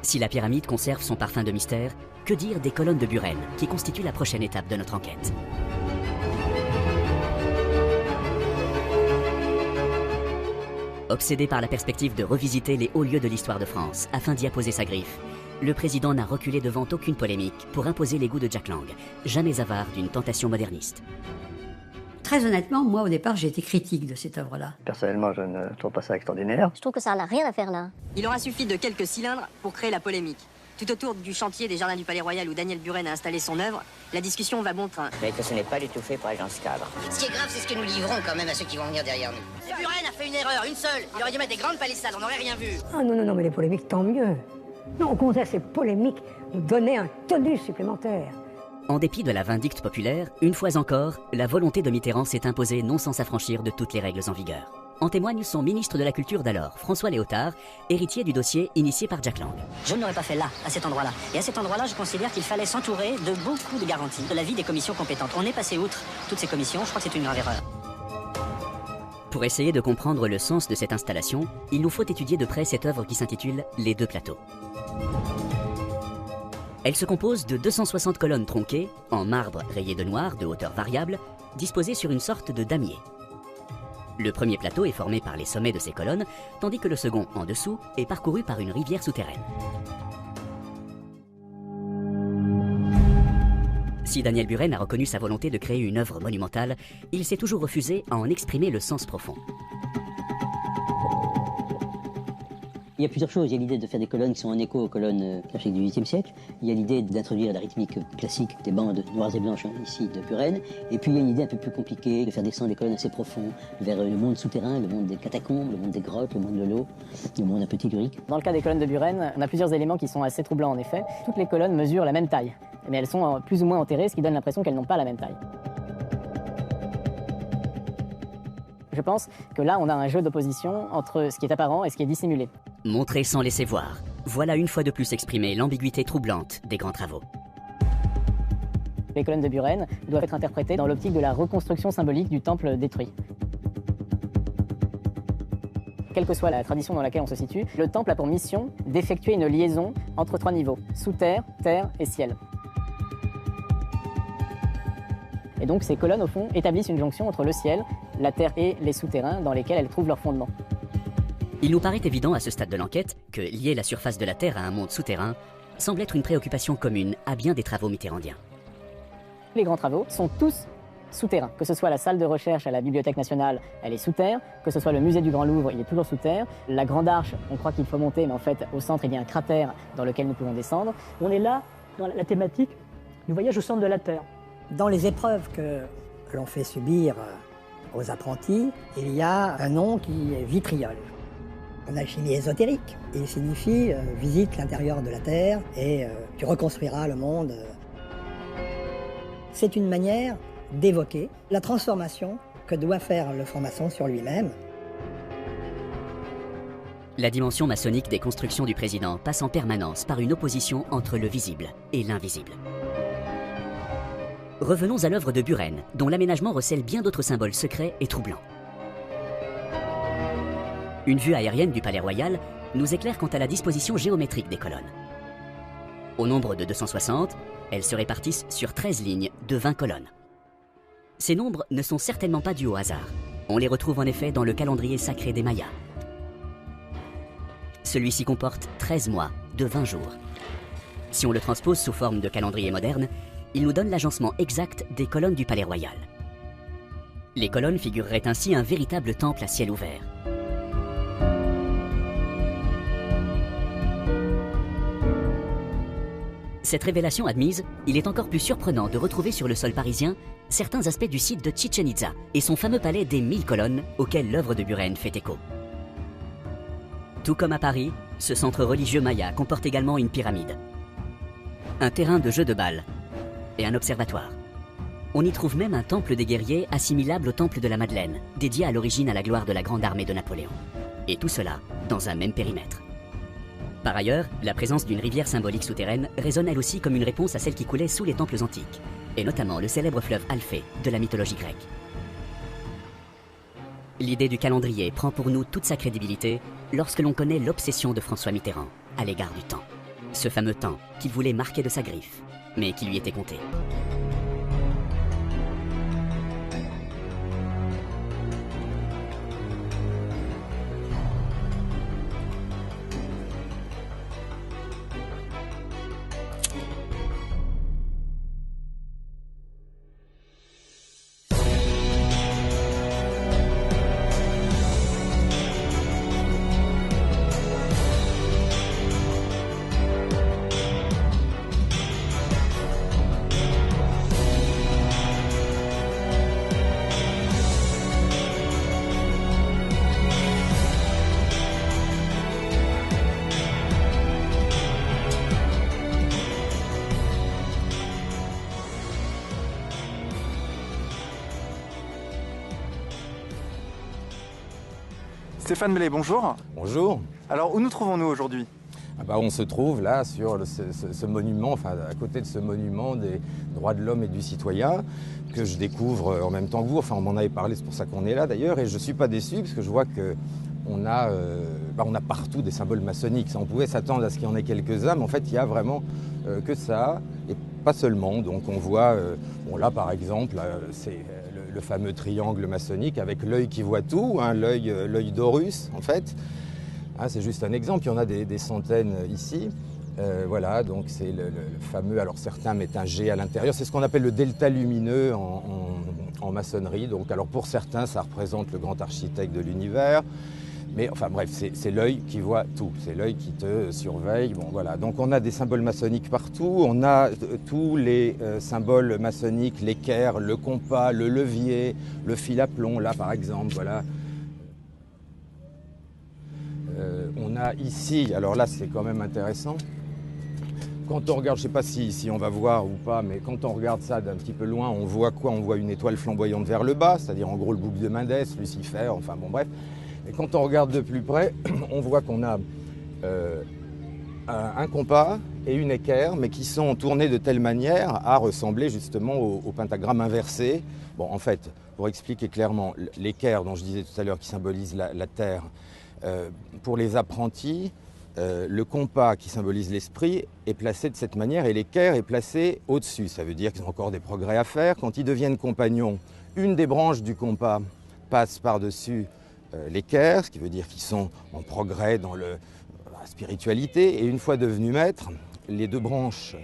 Si la pyramide conserve son parfum de mystère, que dire des colonnes de Buren, qui constituent la prochaine étape de notre enquête? Obsédé par la perspective de revisiter les hauts lieux de l'histoire de France afin d'y apposer sa griffe, le président n'a reculé devant aucune polémique pour imposer les goûts de Jack Lang, jamais avare d'une tentation moderniste. Très honnêtement, moi au départ j'ai été critique de cette œuvre-là. Personnellement, je ne trouve pas ça extraordinaire. Je trouve que ça n'a rien à faire là. Il aura suffi de quelques cylindres pour créer la polémique. Tout autour du chantier des Jardins du Palais Royal où Daniel Buren a installé son œuvre, la discussion va bon train. Mais que ce n'est pas du tout fait pour aller dans ce cadre. Ce qui est grave, c'est ce que nous livrons quand même à ceux qui vont venir derrière nous. Buren a fait une erreur, une seule. Il aurait dû mettre des grandes palissades, on n'aurait rien vu. Ah non, mais les polémiques, tant mieux. Non, au contraire, ces polémiques nous donnaient un tonus supplémentaire. En dépit de la vindicte populaire, une fois encore, la volonté de Mitterrand s'est imposée non sans s'affranchir de toutes les règles en vigueur. En témoigne son ministre de la Culture d'alors, François Léotard, héritier du dossier initié par Jack Lang. Je ne l'aurais pas fait là, à cet endroit-là. Et à cet endroit-là, je considère qu'il fallait s'entourer de beaucoup de garanties de l'avis des commissions compétentes. On est passé outre toutes ces commissions, je crois que c'est une grave erreur. Pour essayer de comprendre le sens de cette installation, il nous faut étudier de près cette œuvre qui s'intitule « Les deux plateaux ». Elle se compose de 260 colonnes tronquées, en marbre rayé de noir de hauteur variable, disposées sur une sorte de damier. Le premier plateau est formé par les sommets de ces colonnes, tandis que le second, en dessous, est parcouru par une rivière souterraine. Si Daniel Buren a reconnu sa volonté de créer une œuvre monumentale, il s'est toujours refusé à en exprimer le sens profond. Il y a plusieurs choses. Il y a l'idée de faire des colonnes qui sont en écho aux colonnes classiques du XVIIIe siècle. Il y a l'idée d'introduire la rythmique classique des bandes noires et blanches ici de Buren. Et puis il y a une idée un peu plus compliquée de faire descendre des colonnes assez profondes vers le monde souterrain, le monde des catacombes, le monde des grottes, le monde de l'eau, le monde un peu tellurique. Dans le cas des colonnes de Buren, on a plusieurs éléments qui sont assez troublants en effet. Toutes les colonnes mesurent la même taille, mais elles sont plus ou moins enterrées, ce qui donne l'impression qu'elles n'ont pas la même taille. Je pense que là, on a un jeu d'opposition entre ce qui est apparent et ce qui est dissimulé. Montrer sans laisser voir. Voilà une fois de plus exprimé l'ambiguïté troublante des grands travaux. Les colonnes de Buren doivent être interprétées dans l'optique de la reconstruction symbolique du temple détruit. Quelle que soit la tradition dans laquelle on se situe, le temple a pour mission d'effectuer une liaison entre trois niveaux, sous terre, terre et ciel. Et donc ces colonnes, au fond, établissent une jonction entre le ciel, la terre et les souterrains dans lesquels elles trouvent leur fondement. Il nous paraît évident à ce stade de l'enquête que lier la surface de la Terre à un monde souterrain semble être une préoccupation commune à bien des travaux mitterrandiens. Les grands travaux sont tous souterrains. Que ce soit la salle de recherche à la Bibliothèque nationale, elle est sous terre. Que ce soit le musée du Grand Louvre, il est toujours sous terre. La Grande Arche, on croit qu'il faut monter, mais en fait, au centre, il y a un cratère dans lequel nous pouvons descendre. On est là dans la thématique du voyage au centre de la Terre. Dans les épreuves que l'on fait subir aux apprentis, il y a un nom qui est vitriol. On a la chimie ésotérique. Il signifie visite l'intérieur de la Terre et tu reconstruiras le monde. C'est une manière d'évoquer la transformation que doit faire le franc-maçon sur lui-même. La dimension maçonnique des constructions du président passe en permanence par une opposition entre le visible et l'invisible. Revenons à l'œuvre de Buren, dont l'aménagement recèle bien d'autres symboles secrets et troublants. Une vue aérienne du Palais Royal nous éclaire quant à la disposition géométrique des colonnes. Au nombre de 260, elles se répartissent sur 13 lignes de 20 colonnes. Ces nombres ne sont certainement pas dus au hasard. On les retrouve en effet dans le calendrier sacré des Mayas. Celui-ci comporte 13 mois de 20 jours. Si on le transpose sous forme de calendrier moderne, il nous donne l'agencement exact des colonnes du Palais Royal. Les colonnes figureraient ainsi un véritable temple à ciel ouvert. Cette révélation admise, il est encore plus surprenant de retrouver sur le sol parisien certains aspects du site de Chichen Itza et son fameux palais des 1000 colonnes auquel l'œuvre de Buren fait écho. Tout comme à Paris, ce centre religieux maya comporte également une pyramide, un terrain de jeu de balles et un observatoire. On y trouve même un temple des guerriers assimilable au temple de la Madeleine, dédié à l'origine à la gloire de la grande armée de Napoléon. Et tout cela dans un même périmètre. Par ailleurs, la présence d'une rivière symbolique souterraine résonne elle aussi comme une réponse à celle qui coulait sous les temples antiques, et notamment le célèbre fleuve Alphée de la mythologie grecque. L'idée du calendrier prend pour nous toute sa crédibilité lorsque l'on connaît l'obsession de François Mitterrand à l'égard du temps. Ce fameux temps qu'il voulait marquer de sa griffe, mais qui lui était compté. Stéphane Mellet, bonjour. Bonjour. Alors, où nous trouvons-nous aujourd'hui ? On se trouve là sur ce monument, enfin à côté de ce monument des droits de l'homme et du citoyen que je découvre en même temps que vous. Enfin, on m'en avait parlé, c'est pour ça qu'on est là d'ailleurs. Et je ne suis pas déçu parce que je vois qu'on a, on a partout des symboles maçonniques. On pouvait s'attendre à ce qu'il y en ait quelques-uns, mais en fait, il y a vraiment que ça et pas seulement. Donc on voit, là par exemple, c'est le fameux triangle maçonnique avec l'œil qui voit tout, hein, l'œil d'Horus en fait. C'est juste un exemple, il y en a des centaines ici. Voilà, donc c'est le fameux, alors certains mettent un G à l'intérieur, c'est ce qu'on appelle le delta lumineux en maçonnerie. Donc, alors pour certains, ça représente le grand architecte de l'univers. Mais enfin bref, c'est l'œil qui voit tout, c'est l'œil qui te surveille. Bon, voilà. Donc on a des symboles maçonniques partout, on a tous les symboles maçonniques, l'équerre, le compas, le levier, le fil à plomb, là par exemple, voilà. On a ici, alors là c'est quand même intéressant, quand on regarde, je ne sais pas si on va voir ou pas, mais quand on regarde ça d'un petit peu loin, on voit quoi? On voit une étoile flamboyante vers le bas, c'est-à-dire en gros le bouc de Mendès, Lucifer, enfin bon bref. Et quand on regarde de plus près, on voit qu'on a un compas et une équerre, mais qui sont tournés de telle manière à ressembler justement au pentagramme inversé. Bon, en fait, pour expliquer clairement, l'équerre dont je disais tout à l'heure qui symbolise la terre, pour les apprentis, le compas qui symbolise l'esprit est placé de cette manière et l'équerre est placé au-dessus. Ça veut dire qu'ils ont encore des progrès à faire. Quand ils deviennent compagnons, une des branches du compas passe par-dessus l'équerre, ce qui veut dire qu'ils sont en progrès dans la spiritualité. Et une fois devenus maîtres, les deux branches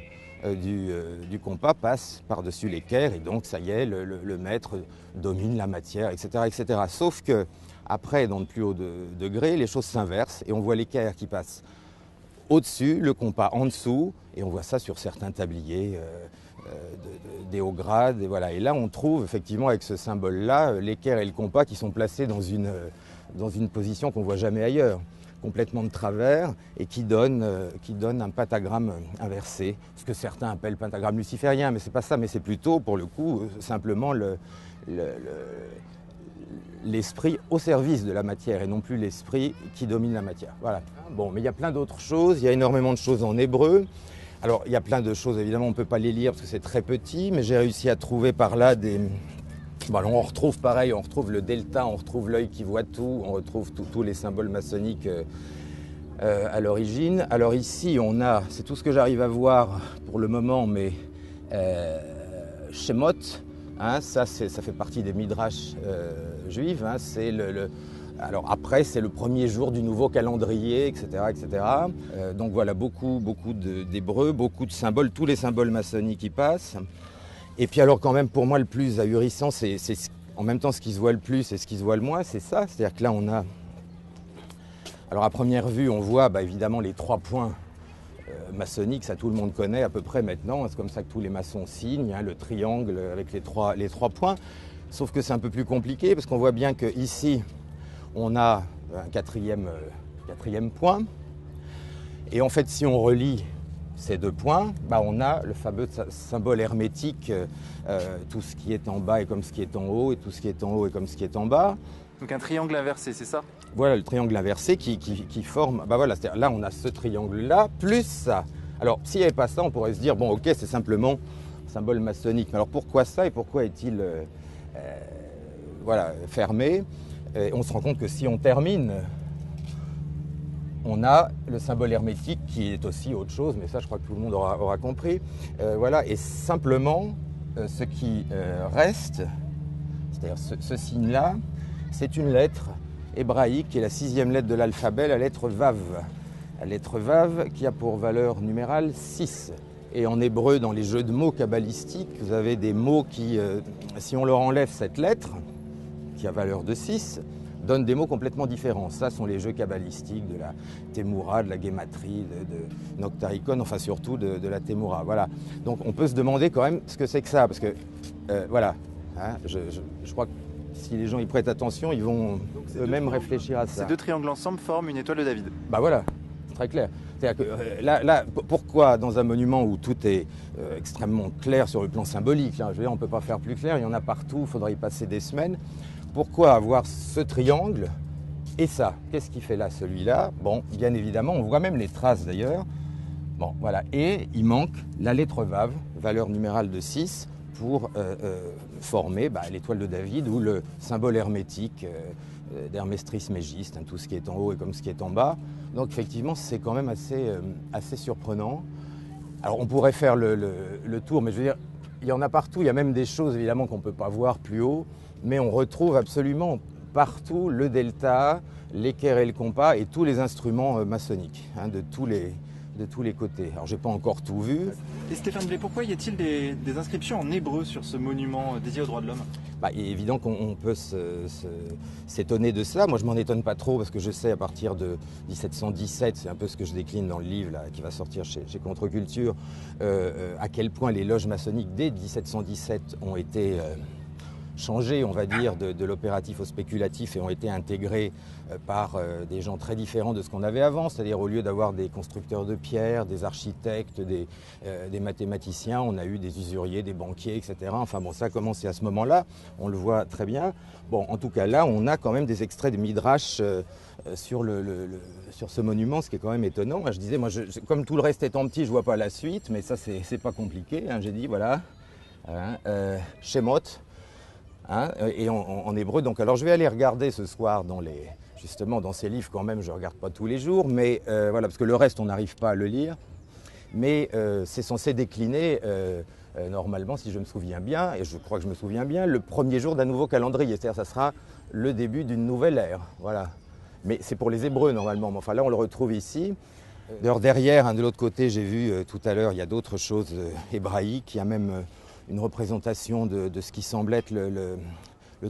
du compas passent par-dessus l'équerre et donc ça y est, le maître domine la matière, etc. etc. Sauf que après, dans de plus hauts degrés, les choses s'inversent et on voit l'équerre qui passe au-dessus, le compas en dessous, et on voit ça sur certains tabliers des hauts grades. Et, voilà. Et là, on trouve effectivement avec ce symbole-là, l'équerre et le compas qui sont placés dans une position qu'on ne voit jamais ailleurs, complètement de travers, et qui donne un pentagramme inversé, ce que certains appellent pentagramme luciférien, mais ce n'est pas ça, mais c'est plutôt, pour le coup, simplement l'esprit au service de la matière et non plus l'esprit qui domine la matière. Voilà. Bon, mais il y a plein d'autres choses, il y a énormément de choses en hébreu. Alors, il y a plein de choses, évidemment, on ne peut pas les lire parce que c'est très petit, mais j'ai réussi à trouver par là on retrouve pareil, on retrouve le delta, on retrouve l'œil qui voit tout, on retrouve tous les symboles maçonniques à l'origine. Alors ici, on a, c'est tout ce que j'arrive à voir pour le moment, mais Shemot, hein, ça fait partie des midrash juifs. Hein, alors après, c'est le premier jour du nouveau calendrier, etc. etc. Donc voilà, beaucoup d'hébreu, beaucoup de symboles, tous les symboles maçonniques qui passent. Et puis alors quand même, pour moi, le plus ahurissant, c'est en même temps ce qui se voit le plus et ce qui se voit le moins, c'est ça. C'est-à-dire que là, on a... Alors à première vue, on voit évidemment les 3 points maçonniques, ça tout le monde connaît à peu près maintenant. C'est comme ça que tous les maçons signent, hein, le triangle avec les trois points. Sauf que c'est un peu plus compliqué parce qu'on voit bien qu'ici, on a un quatrième point. Et en fait, si on relie ces 2 points, on a le fameux symbole hermétique, tout ce qui est en bas est comme ce qui est en haut, et tout ce qui est en haut est comme ce qui est en bas. Donc un triangle inversé, c'est ça ? Voilà, le triangle inversé qui forme... c'est-à-dire là, on a ce triangle-là, plus ça. Alors, s'il n'y avait pas ça, on pourrait se dire, bon, ok, c'est simplement un symbole maçonnique. Mais alors, pourquoi ça et pourquoi est-il fermé ? Et on se rend compte que si on termine on a le symbole hermétique qui est aussi autre chose, mais ça je crois que tout le monde aura compris. Voilà, et simplement ce qui reste, c'est-à-dire ce signe-là, c'est une lettre hébraïque qui est la 6e lettre de l'alphabet, la lettre Vav. La lettre Vav qui a pour valeur numérale 6. Et en hébreu, dans les jeux de mots kabbalistiques, vous avez des mots qui, si on leur enlève cette lettre, qui a valeur de 6, donnent des mots complètement différents. Ça sont les jeux kabbalistiques de la Témoura, de la Guématrie, de Noctaricon, enfin surtout de la Témoura. Voilà. Donc on peut se demander quand même ce que c'est que ça, parce que, voilà, hein, je crois que si les gens y prêtent attention, ils vont eux-mêmes réfléchir à ça. Ces deux triangles ensemble forment une étoile de David. Bah voilà, très clair. C'est-à-dire que là, pourquoi dans un monument où tout est extrêmement clair sur le plan symbolique, hein, je veux dire, on ne peut pas faire plus clair, il y en a partout, il faudrait y passer des semaines. Pourquoi avoir ce triangle et ça? Qu'est-ce qui fait là celui-là? Bon, bien évidemment, on voit même les traces d'ailleurs. Bon, voilà. Et il manque la lettre Vav, valeur numérale de 6, pour former l'étoile de David ou le symbole hermétique d'Hermès Trismégiste, hein, tout ce qui est en haut et comme ce qui est en bas. Donc effectivement, c'est quand même assez surprenant. Alors on pourrait faire le tour, mais je veux dire, il y en a partout, il y a même des choses évidemment qu'on ne peut pas voir plus haut, mais on retrouve absolument partout le delta, l'équerre et le compas et tous les instruments maçonniques, hein, de tous les côtés. Alors j'ai pas encore tout vu. Et Stéphane Blais, pourquoi y a-t-il des inscriptions en hébreu sur ce monument dédié aux droits de l'homme? Il est évident qu'on peut s'étonner de cela. Moi je m'en étonne pas trop parce que je sais à partir de 1717, c'est un peu ce que je décline dans le livre là, qui va sortir chez Contre-Culture, à quel point les loges maçonniques dès 1717 ont été changé, on va dire, de l'opératif au spéculatif et ont été intégrés par des gens très différents de ce qu'on avait avant, c'est-à-dire au lieu d'avoir des constructeurs de pierre, des architectes, des mathématiciens, on a eu des usuriers, des banquiers, etc. Enfin bon, ça a commencé à ce moment-là, on le voit très bien. Bon, en tout cas là, on a quand même des extraits de Midrash sur ce monument, ce qui est quand même étonnant. Je disais, moi, comme tout le reste étant petit, je vois pas la suite, mais ça, c'est pas compliqué. Hein. J'ai dit, voilà, Shemot. Hein, et en hébreu. Donc, alors je vais aller regarder ce soir justement dans ces livres quand même, je ne regarde pas tous les jours, mais voilà, parce que le reste on n'arrive pas à le lire. Mais c'est censé décliner normalement, si je me souviens bien, et je crois que je me souviens bien, le premier jour d'un nouveau calendrier. C'est-à-dire ça sera le début d'une nouvelle ère. Voilà. Mais c'est pour les Hébreux normalement. Mais enfin là on le retrouve ici. D'ailleurs derrière, de l'autre côté, j'ai vu tout à l'heure, il y a d'autres choses hébraïques. Il y a même une représentation de ce qui semble être le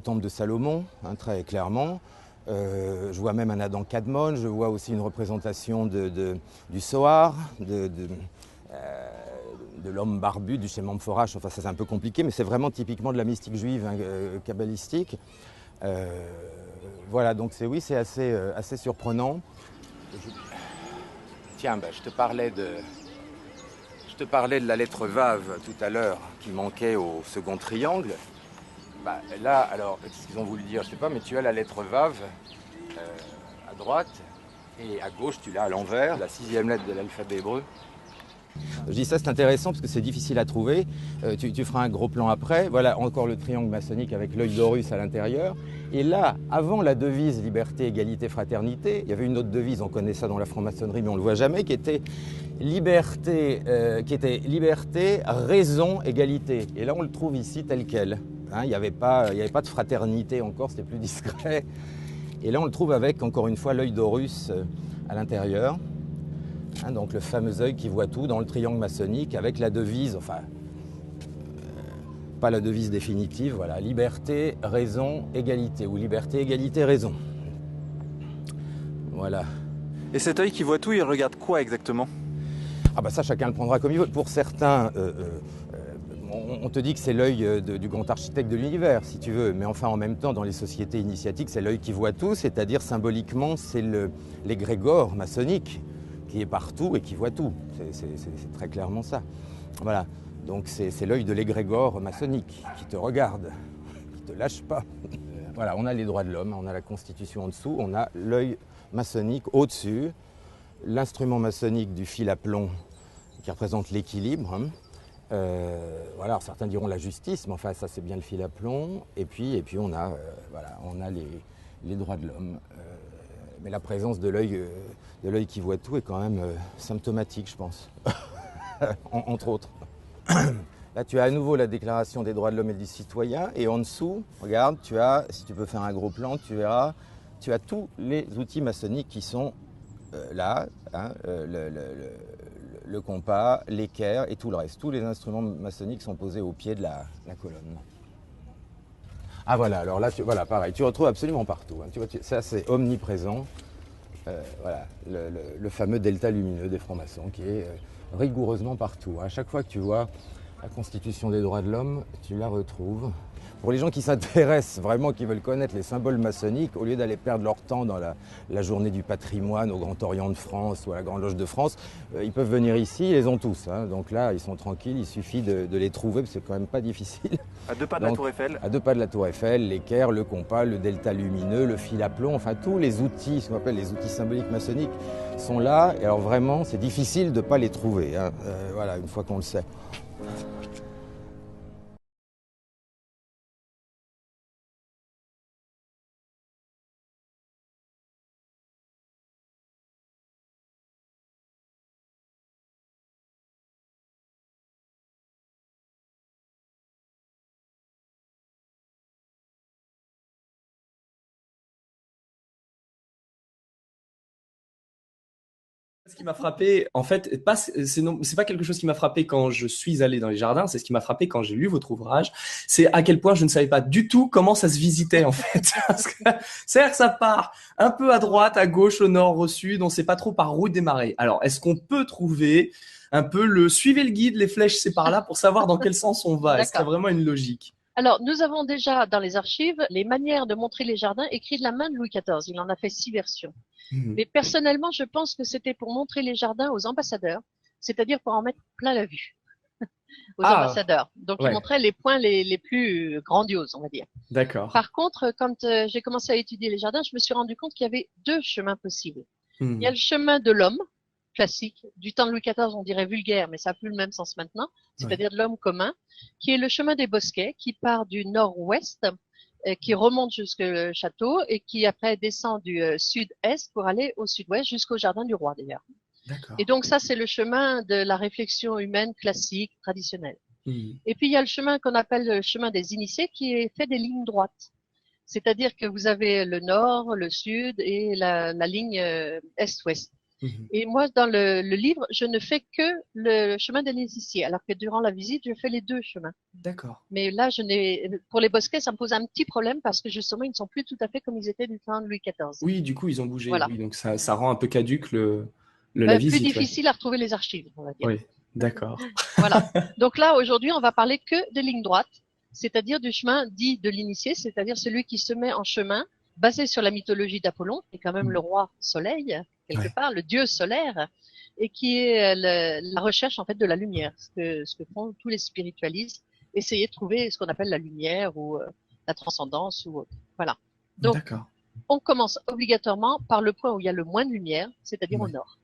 temple de Salomon, hein, très clairement. Je vois même un Adam Kadmon, je vois aussi une représentation du Sohar, de l'homme barbu, du Shem Amphorash. Enfin, ça c'est un peu compliqué, mais c'est vraiment typiquement de la mystique juive, hein, kabbalistique. Voilà, donc c'est assez surprenant. Tiens, je te parlais de la lettre Vav tout à l'heure qui manquait au second triangle. Là, alors, qu'est-ce qu'ils ont voulu dire? Je ne sais pas, mais tu as la lettre Vav à droite et à gauche, tu l'as à l'envers, la 6e lettre de l'alphabet hébreu. Je dis ça, c'est intéressant parce que c'est difficile à trouver. Tu feras un gros plan après. Voilà, encore le triangle maçonnique avec l'œil d'Horus à l'intérieur. Et là, avant la devise liberté, égalité, fraternité, il y avait une autre devise, on connaît ça dans la franc-maçonnerie, mais on ne le voit jamais, qui était liberté, raison, égalité. Et là, on le trouve ici tel quel. Hein, il n'y avait pas de fraternité encore, c'était plus discret. Et là, on le trouve avec, encore une fois, l'œil d'Horus à l'intérieur. Hein, donc le fameux œil qui voit tout dans le triangle maçonnique avec la devise, enfin, pas la devise définitive, voilà, liberté, raison, égalité, ou liberté, égalité, raison. Voilà. Et cet œil qui voit tout, il regarde quoi exactement? Ça, chacun le prendra comme il veut. Pour certains, on te dit que c'est l'œil du grand architecte de l'univers, si tu veux. Mais enfin, en même temps, dans les sociétés initiatiques, c'est l'œil qui voit tout, c'est-à-dire symboliquement, c'est l'égrégore maçonnique qui est partout et qui voit tout. C'est très clairement ça. Voilà. Donc c'est l'œil de l'égrégore maçonnique qui te regarde, qui te lâche pas. Voilà, on a les droits de l'homme, on a la Constitution en dessous, on a l'œil maçonnique au-dessus, l'instrument maçonnique du fil à plomb qui représente l'équilibre. Hein. Voilà, alors certains diront la justice, mais enfin ça c'est bien le fil à plomb. Et puis on a, voilà, on a les droits de l'homme. Mais la présence de l'œil qui voit tout est quand même symptomatique, je pense, entre autres. Là, tu as à nouveau la Déclaration des droits de l'homme et du citoyen, et en dessous, regarde, tu as, si tu peux faire un gros plan, tu as tous les outils maçonniques qui sont là, hein, le compas, l'équerre et tout le reste. Tous les instruments maçonniques sont posés au pied de la colonne. Ah voilà, alors là, voilà, pareil, tu retrouves absolument partout. Hein, tu vois, ça, c'est omniprésent. Voilà, le fameux delta lumineux des francs-maçons qui est rigoureusement partout. À chaque fois que tu vois la Constitution des droits de l'homme, tu la retrouves. Pour les gens qui s'intéressent vraiment, qui veulent connaître les symboles maçonniques, au lieu d'aller perdre leur temps dans la journée du patrimoine au Grand Orient de France ou à la Grande Loge de France, ils peuvent venir ici, ils les ont tous. Hein. Donc là, ils sont tranquilles, il suffit de les trouver, parce que c'est quand même pas difficile. À 2 pas de la Tour Eiffel. À 2 pas de la Tour Eiffel, l'équerre, le compas, le delta lumineux, le fil à plomb, enfin tous les outils, ce qu'on appelle les outils symboliques maçonniques, sont là. Et alors vraiment, c'est difficile de ne pas les trouver. Hein. Voilà, une fois qu'on le sait. Ce qui m'a frappé, en fait, c'est pas quelque chose qui m'a frappé quand je suis allé dans les jardins, c'est ce qui m'a frappé quand j'ai lu votre ouvrage, c'est à quel point je ne savais pas du tout comment ça se visitait, en fait. C'est-à-dire que ça part un peu à droite, à gauche, au nord, au sud, on ne sait pas trop par où démarrer. Alors, est-ce qu'on peut trouver un peu suivez le guide, les flèches, c'est par là, pour savoir dans quel sens on va? Est-ce qu'il y a vraiment une logique? Alors, nous avons déjà dans les archives les manières de montrer les jardins écrites de la main de Louis XIV. Il en a fait 6 versions. Mais personnellement, je pense que c'était pour montrer les jardins aux ambassadeurs, c'est-à-dire pour en mettre plein la vue aux ambassadeurs. Donc, il montrait les points les plus grandioses, on va dire. D'accord. Par contre, quand j'ai commencé à étudier les jardins, je me suis rendu compte qu'il y avait 2 chemins possibles. Il y a le chemin de l'homme, classique, du temps de Louis XIV, on dirait vulgaire, mais ça n'a plus le même sens maintenant, c'est-à-dire de l'homme commun, qui est le chemin des bosquets, qui part du nord-ouest, qui remonte jusqu'au château et qui après descend du sud-est pour aller au sud-ouest jusqu'au jardin du roi d'ailleurs. Et donc ça, c'est le chemin de la réflexion humaine classique, traditionnelle. Et puis il y a le chemin qu'on appelle le chemin des initiés, qui est fait des lignes droites. C'est-à-dire que vous avez le nord, le sud et la ligne est-ouest. Et moi, dans le livre, je ne fais que le chemin des initiés, alors que durant la visite, je fais les 2 chemins. D'accord. Mais là, pour les bosquets, ça me pose un petit problème parce que justement, ils ne sont plus tout à fait comme ils étaient du temps de Louis XIV. Oui, du coup, ils ont bougé. Voilà. Oui, donc ça rend un peu caduque la visite. Plus difficile à retrouver les archives, on va dire. Oui, d'accord. Voilà. Donc là, aujourd'hui, on va parler que des lignes droites, c'est-à-dire du chemin dit de l'initié, c'est-à-dire celui qui se met en chemin basé sur la mythologie d'Apollon, qui est quand même le roi soleil, quelque part, le dieu solaire, et qui est la recherche en fait de la lumière, ce que font tous les spiritualistes, essayer de trouver ce qu'on appelle la lumière ou la transcendance ou autre. Voilà. Donc, on commence obligatoirement par le point où il y a le moins de lumière, c'est-à-dire au nord.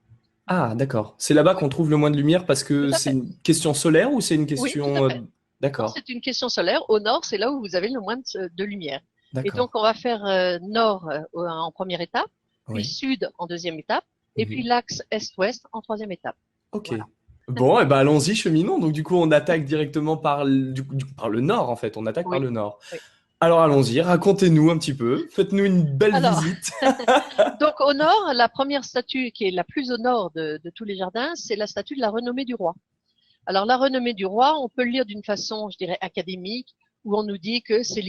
Ah, d'accord. C'est là-bas qu'on trouve le moins de lumière parce que c'est une question solaire ou c'est une question... Oui, d'accord. C'est une question solaire. Au nord, c'est là où vous avez le moins de lumière. Et donc, on va faire nord en première étape, puis sud en deuxième étape, et puis l'axe est-ouest en troisième étape. Ok. Voilà. Bon, et ben allons-y, cheminons. Donc, du coup, on attaque directement par le nord, en fait. On attaque par le nord. Oui. Alors, allons-y. Racontez-nous un petit peu. Faites-nous une belle visite. Donc, au nord, la première statue qui est la plus au nord de tous les jardins, c'est la statue de la renommée du roi. Alors, la renommée du roi, on peut le lire d'une façon, je dirais, académique, où on nous dit que c'est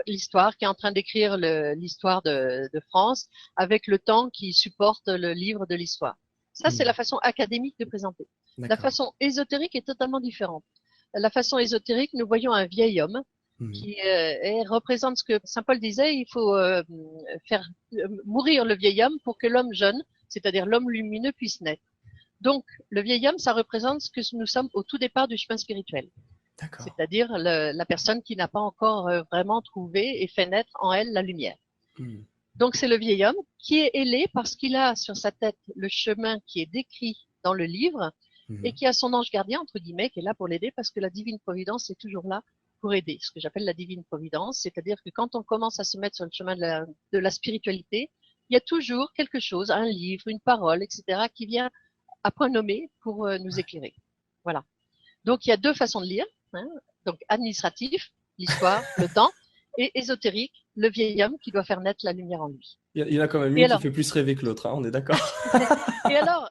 l'histoire qui est en train d'écrire l'histoire de France avec le temps qui supporte le livre de l'histoire. Ça, c'est la façon académique de présenter. La façon ésotérique est totalement différente. La façon ésotérique, nous voyons un vieil homme qui représente ce que Saint Paul disait, il faut faire mourir le vieil homme pour que l'homme jeune, c'est-à-dire l'homme lumineux, puisse naître. Donc, le vieil homme, ça représente ce que nous sommes au tout départ du chemin spirituel. C'est-à-dire la personne qui n'a pas encore vraiment trouvé et fait naître en elle la lumière. Donc c'est le vieil homme qui est ailé parce qu'il a sur sa tête le chemin qui est décrit dans le livre et qui a son ange gardien, entre guillemets, qui est là pour l'aider parce que la divine providence est toujours là pour aider. Ce que j'appelle la divine providence, c'est-à-dire que quand on commence à se mettre sur le chemin de la spiritualité, il y a toujours quelque chose, un livre, une parole, etc., qui vient à point nommé pour nous éclairer. Voilà. Donc, il y a deux façons de lire. Hein. Donc, administratif, l'histoire, le temps, et ésotérique, le vieil homme qui doit faire naître la lumière en lui. Il y en a quand même une qui fait plus rêver que l'autre, hein, on est d'accord. Et alors,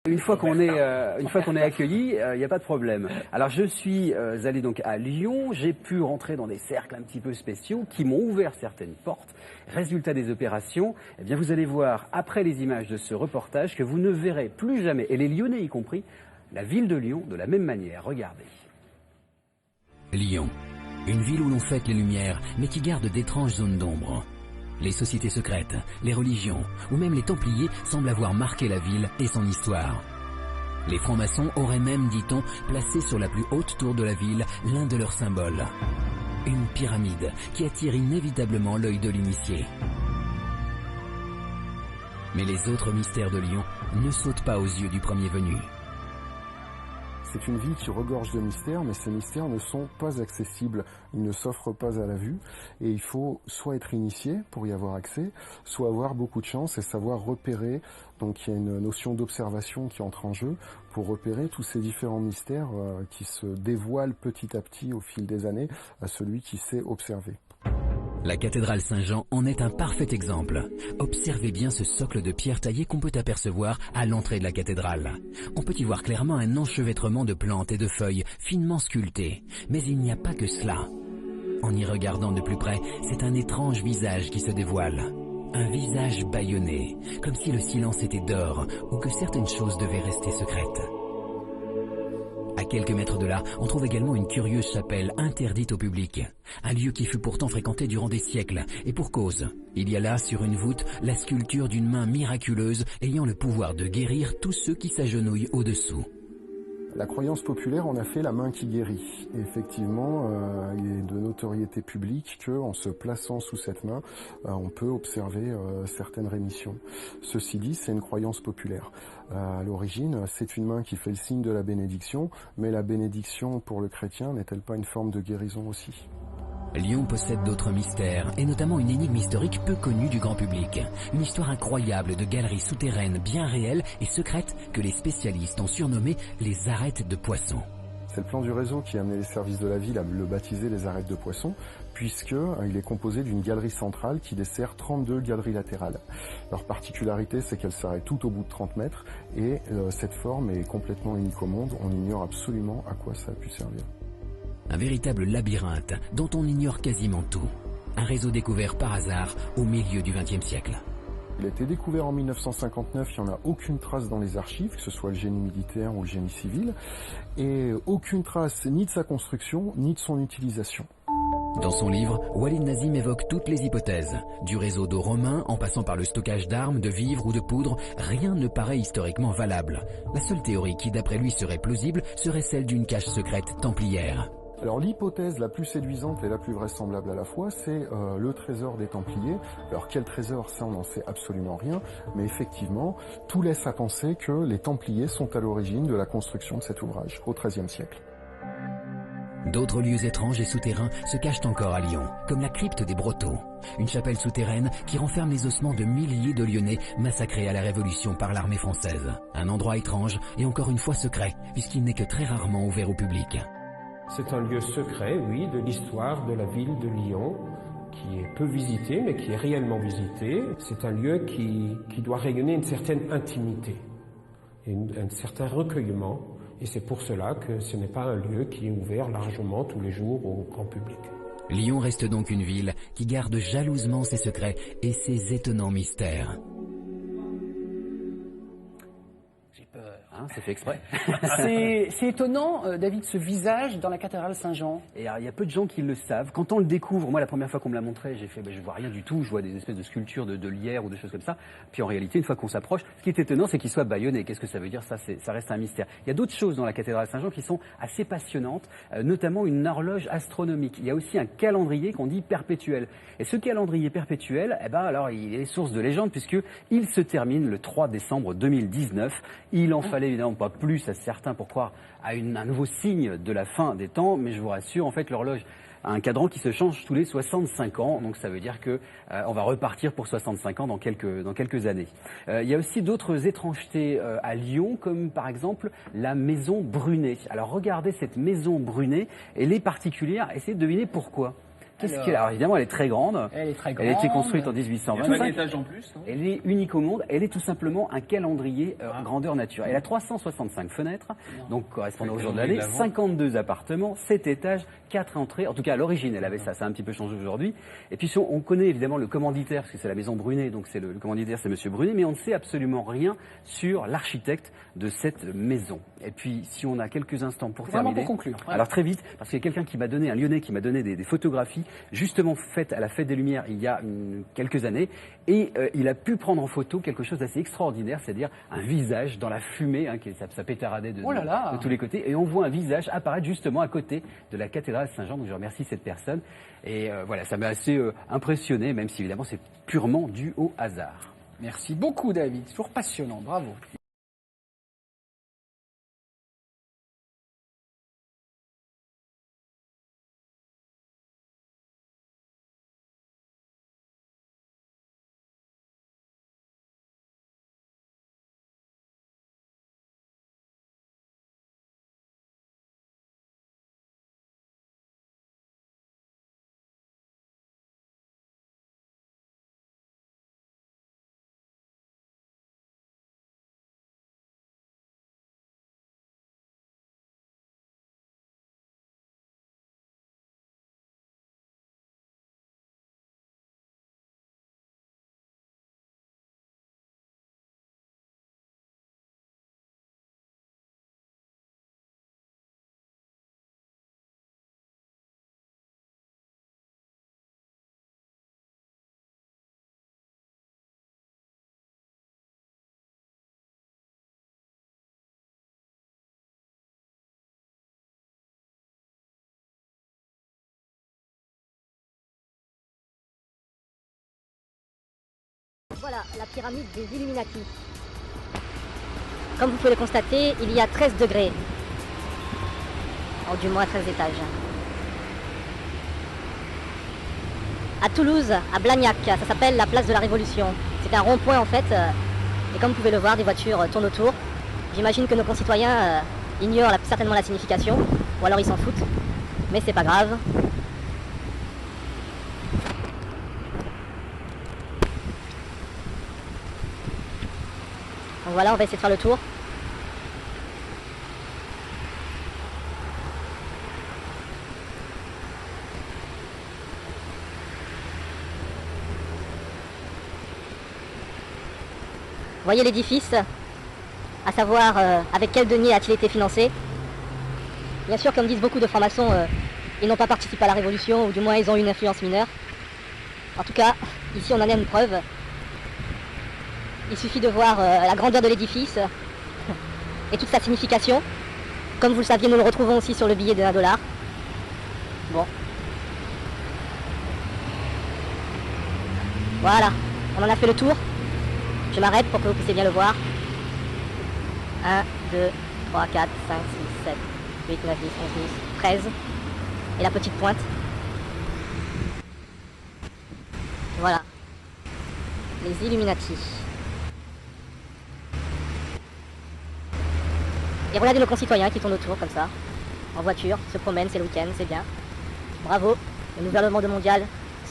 Une fois qu'on est accueilli, il n'y a pas de problème. Alors je suis allé donc à Lyon, j'ai pu rentrer dans des cercles un petit peu spéciaux qui m'ont ouvert certaines portes. Résultat des opérations, eh bien vous allez voir après les images de ce reportage que vous ne verrez plus jamais, et les Lyonnais y compris, la ville de Lyon de la même manière. Regardez. Lyon, une ville où l'on fête les lumières, mais qui garde d'étranges zones d'ombre. Les sociétés secrètes, les religions, ou même les Templiers semblent avoir marqué la ville et son histoire. Les francs-maçons auraient même, dit-on, placé sur la plus haute tour de la ville l'un de leurs symboles. Une pyramide qui attire inévitablement l'œil de l'initié. Mais les autres mystères de Lyon ne sautent pas aux yeux du premier venu. C'est une ville qui regorge de mystères, mais ces mystères ne sont pas accessibles, ils ne s'offrent pas à la vue, et il faut soit être initié pour y avoir accès, soit avoir beaucoup de chance et savoir repérer. Donc il y a une notion d'observation qui entre en jeu pour repérer tous ces différents mystères qui se dévoilent petit à petit au fil des années à celui qui sait observer. La cathédrale Saint-Jean en est un parfait exemple. Observez bien ce socle de pierre taillée qu'on peut apercevoir à l'entrée de la cathédrale. On peut y voir clairement un enchevêtrement de plantes et de feuilles finement sculptées. Mais il n'y a pas que cela. En y regardant de plus près, c'est un étrange visage qui se dévoile. Un visage bâillonné, comme si le silence était d'or ou que certaines choses devaient rester secrètes. À quelques mètres de là, on trouve également une curieuse chapelle interdite au public. Un lieu qui fut pourtant fréquenté durant des siècles, et pour cause. Il y a là, sur une voûte, la sculpture d'une main miraculeuse ayant le pouvoir de guérir tous ceux qui s'agenouillent au-dessous. La croyance populaire en a fait la main qui guérit. Et effectivement, il est de notoriété publique qu'en se plaçant sous cette main, on peut observer certaines rémissions. Ceci dit, c'est une croyance populaire. À l'origine, c'est une main qui fait le signe de la bénédiction, mais la bénédiction pour le chrétien n'est-elle pas une forme de guérison aussi ? Lyon possède d'autres mystères, et notamment une énigme historique peu connue du grand public. Une histoire incroyable de galeries souterraines bien réelles et secrètes que les spécialistes ont surnommées les arêtes de poissons. C'est le plan du réseau qui a amené les services de la ville à le baptiser les arêtes de poissons, puisqu'il est composé d'une galerie centrale qui dessert 32 galeries latérales. Leur particularité, c'est qu'elles s'arrêtent tout au bout de 30 mètres, et cette forme est complètement unique au monde. On ignore absolument à quoi ça a pu servir. Un véritable labyrinthe dont on ignore quasiment tout. Un réseau découvert par hasard au milieu du XXe siècle. Il a été découvert en 1959, il n'y en a aucune trace dans les archives, que ce soit le génie militaire ou le génie civil, et aucune trace ni de sa construction, ni de son utilisation. Dans son livre, Walid Nazim évoque toutes les hypothèses. Du réseau d'eau romain, en passant par le stockage d'armes, de vivres ou de poudre, rien ne paraît historiquement valable. La seule théorie qui, d'après lui, serait plausible serait celle d'une cache secrète templière. Alors l'hypothèse la plus séduisante et la plus vraisemblable à la fois, c'est le trésor des Templiers. Alors quel trésor, ça on n'en sait absolument rien, mais effectivement, tout laisse à penser que les Templiers sont à l'origine de la construction de cet ouvrage, au XIIIe siècle. D'autres lieux étranges et souterrains se cachent encore à Lyon, comme la crypte des Brotteaux, une chapelle souterraine qui renferme les ossements de milliers de Lyonnais massacrés à la Révolution par l'armée française. Un endroit étrange et encore une fois secret, puisqu'il n'est que très rarement ouvert au public. C'est un lieu secret, oui, de l'histoire de la ville de Lyon, qui est peu visité, mais qui est réellement visité. C'est un lieu qui doit rayonner une certaine intimité, et un certain recueillement. Et c'est pour cela que ce n'est pas un lieu qui est ouvert largement tous les jours au grand public. Lyon reste donc une ville qui garde jalousement ses secrets et ses étonnants mystères. C'est fait exprès. C'est étonnant, David, ce visage dans la cathédrale Saint-Jean. Et il y a peu de gens qui le savent. Quand on le découvre, moi la première fois qu'on me l'a montré, j'ai fait, je vois rien du tout, je vois des espèces de sculptures de lierre ou de choses comme ça. Puis en réalité, une fois qu'on s'approche, ce qui est étonnant, c'est qu'il soit bâillonné. Qu'est-ce que ça veut dire? Ça reste un mystère. Il y a d'autres choses dans la cathédrale Saint-Jean qui sont assez passionnantes, notamment une horloge astronomique. Il y a aussi un calendrier qu'on dit perpétuel. Et ce calendrier perpétuel, alors il est source de légende puisque il se termine le 3 décembre 2019. Il en fallait évidemment pas plus à certains pour croire à un nouveau signe de la fin des temps, mais je vous rassure, en fait, l'horloge a un cadran qui se change tous les 65 ans, donc ça veut dire que on va repartir pour 65 ans dans quelques années. Il y a aussi d'autres étrangetés à Lyon, comme par exemple la maison Brunet. Alors regardez cette maison Brunet, elle est particulière, essayez de deviner pourquoi. Alors évidemment, elle est très grande. Elle est très grande. Elle a été construite en 1825. Il y a un étage en plus, non? Elle est unique au monde. Elle est tout simplement un calendrier grandeur nature. Elle a 365 fenêtres, donc correspondant au jour de l'année, 52 appartements, 7 étages, 4 entrées. En tout cas, à l'origine, elle avait ça. Ça a un petit peu changé aujourd'hui. Et puis, on connaît évidemment le commanditaire, parce que c'est la maison Brunet, donc c'est le commanditaire, c'est Monsieur Brunet, mais on ne sait absolument rien sur l'architecte de cette maison. Et puis, si on a quelques instants pour terminer. Pour conclure. Ouais. Alors très vite, parce qu'il y a quelqu'un qui m'a donné, un Lyonnais qui m'a donné des photographies justement faites à la Fête des Lumières il y a quelques années, et il a pu prendre en photo quelque chose d'assez extraordinaire, c'est-à-dire un visage dans la fumée, ça pétaradait de tous les côtés, et on voit un visage apparaître justement à côté de la cathédrale Saint-Jean. Donc je remercie cette personne, et voilà, ça m'a assez impressionné, même si évidemment c'est purement dû au hasard. Merci beaucoup, David, toujours passionnant, bravo. Voilà, la pyramide des Illuminati. Comme vous pouvez le constater, il y a 13 degrés. Du moins 13 étages. À Toulouse, à Blagnac, ça s'appelle la place de la Révolution. C'est un rond-point en fait, et comme vous pouvez le voir, des voitures tournent autour. J'imagine que nos concitoyens ignorent certainement la signification, ou alors ils s'en foutent, mais c'est pas grave. Donc voilà, on va essayer de faire le tour. Voyez l'édifice, à savoir avec quel denier a-t-il été financé. Bien sûr, comme disent beaucoup de francs-maçons, ils n'ont pas participé à la Révolution, ou du moins ils ont eu une influence mineure. En tout cas, ici on en a une preuve. Il suffit de voir la grandeur de l'édifice et toute sa signification. Comme vous le saviez, nous le retrouvons aussi sur le billet de 1 $. Bon. Voilà, on en a fait le tour. Je m'arrête pour que vous puissiez bien le voir. 1, 2, 3, 4, 5, 6, 7, 8, 9, 10, 11, 12, 13. Et la petite pointe. Voilà. Les Illuminati. Et regardez nos concitoyens qui tournent autour comme ça, en voiture, se promènent, c'est le week-end, c'est bien. Bravo, le nouvel monde mondial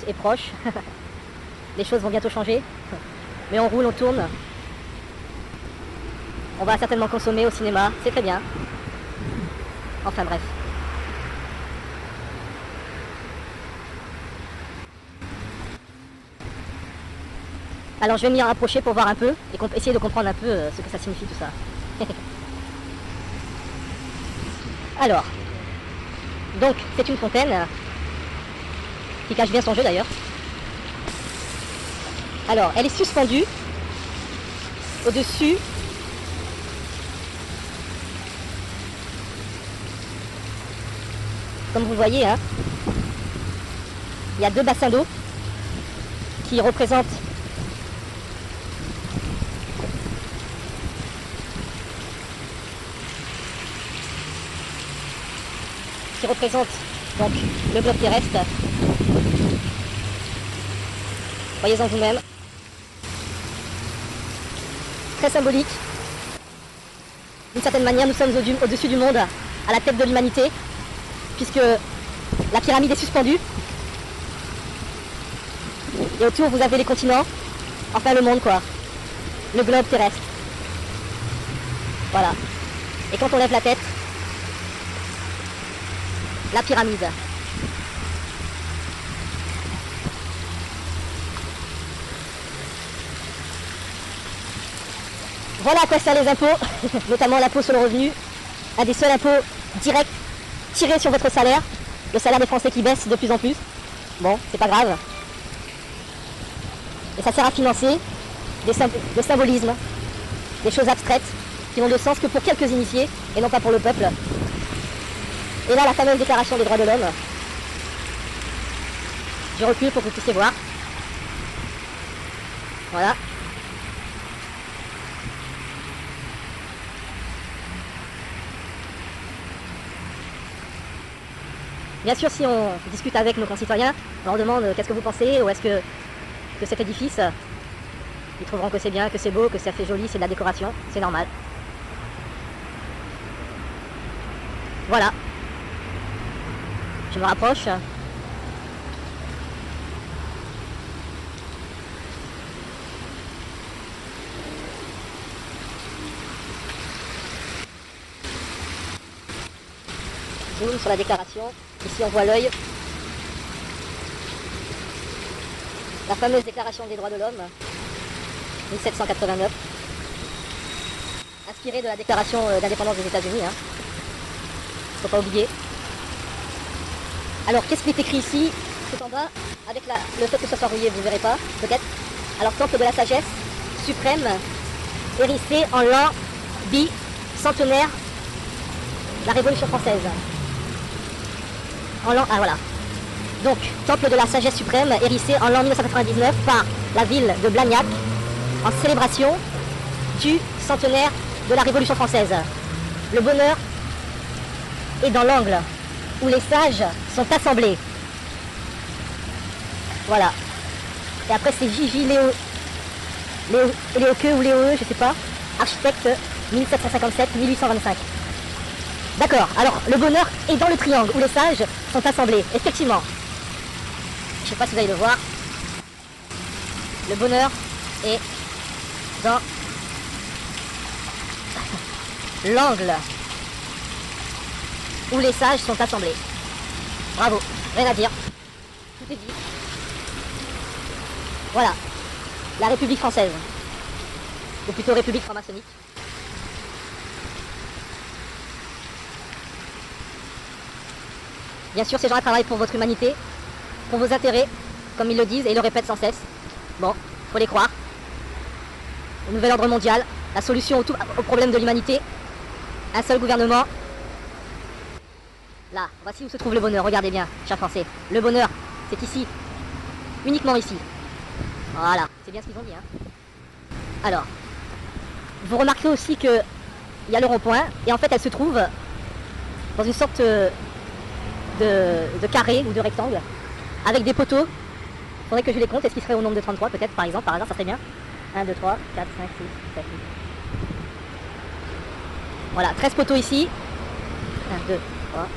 est proche. Les choses vont bientôt changer. Mais on roule, on tourne. On va certainement consommer au cinéma, c'est très bien. Enfin bref. Alors je vais m'y rapprocher pour voir un peu et essayer de comprendre un peu ce que ça signifie tout ça. Alors, donc c'est une fontaine qui cache bien son jeu d'ailleurs. Alors, elle est suspendue au-dessus comme vous voyez, hein, il y a deux bassins d'eau qui représentent donc le globe terrestre. Voyez-en vous-même. Très symbolique. D'une certaine manière, nous sommes au-dessus du monde, à la tête de l'humanité, puisque la pyramide est suspendue. Et autour, vous avez les continents, enfin le monde quoi, le globe terrestre. Voilà. Et quand on lève la tête, la pyramide. Voilà à quoi servent les impôts, notamment l'impôt sur le revenu, un des seuls impôts directs tirés sur votre salaire, le salaire des Français qui baisse de plus en plus. Bon, c'est pas grave. Et ça sert à financer des symbolismes, des choses abstraites qui n'ont de sens que pour quelques initiés et non pas pour le peuple. Et là, la fameuse déclaration des droits de l'homme. Je recule pour que vous puissiez voir. Voilà. Bien sûr, si on discute avec nos concitoyens, on leur demande qu'est-ce que vous pensez, ou est-ce que cet édifice, ils trouveront que c'est bien, que c'est beau, que ça fait joli, c'est de la décoration, c'est normal. Voilà. Je me rapproche. Zoom sur la déclaration. Ici on voit l'œil. La fameuse déclaration des droits de l'homme, 1789. Inspirée de la déclaration d'indépendance des États-Unis. Hein. Faut pas oublier. Alors qu'est-ce qui est écrit ici? Tout en bas, avec le fait que ça soit rouillé, vous ne verrez pas, peut-être. Alors temple de la sagesse suprême, hérissé en l'an bi-centenaire, la Révolution française. En l'an, ah voilà. Donc, temple de la sagesse suprême, hérissé en l'an 1999 par la ville de Blagnac, en célébration du centenaire de la Révolution française. Le bonheur est dans l'angle où les sages sont assemblés. Voilà. Et après c'est Gigi Léoqueux ou Léoeux, je sais pas, architecte 1757-1825. D'accord, alors le bonheur est dans le triangle où les sages sont assemblés, effectivement. Je sais pas si vous allez le voir. Le bonheur est dans l'angle où les sages sont assemblés. Bravo, rien à dire. Tout est dit. Voilà, la République française. Ou plutôt République franc-maçonnique. Bien sûr, ces gens-là travaillent pour votre humanité, pour vos intérêts, comme ils le disent et ils le répètent sans cesse. Bon, faut les croire. Le nouvel ordre mondial, la solution au problème de l'humanité, un seul gouvernement. Là, voici où se trouve le bonheur, regardez bien, chers Français. Le bonheur, c'est ici, uniquement ici. Voilà, c'est bien ce qu'ils ont dit. Hein. Alors, vous remarquerez aussi qu'il y a le rond-point, et en fait elle se trouve dans une sorte de carré ou de rectangle, avec des poteaux. Il faudrait que je les compte, est-ce qu'ils seraient au nombre de 33 peut-être, par exemple, par hasard, ça serait bien. 1, 2, 3, 4, 5, 6, 7, 8. Voilà, 13 poteaux ici. 1, 2, 3,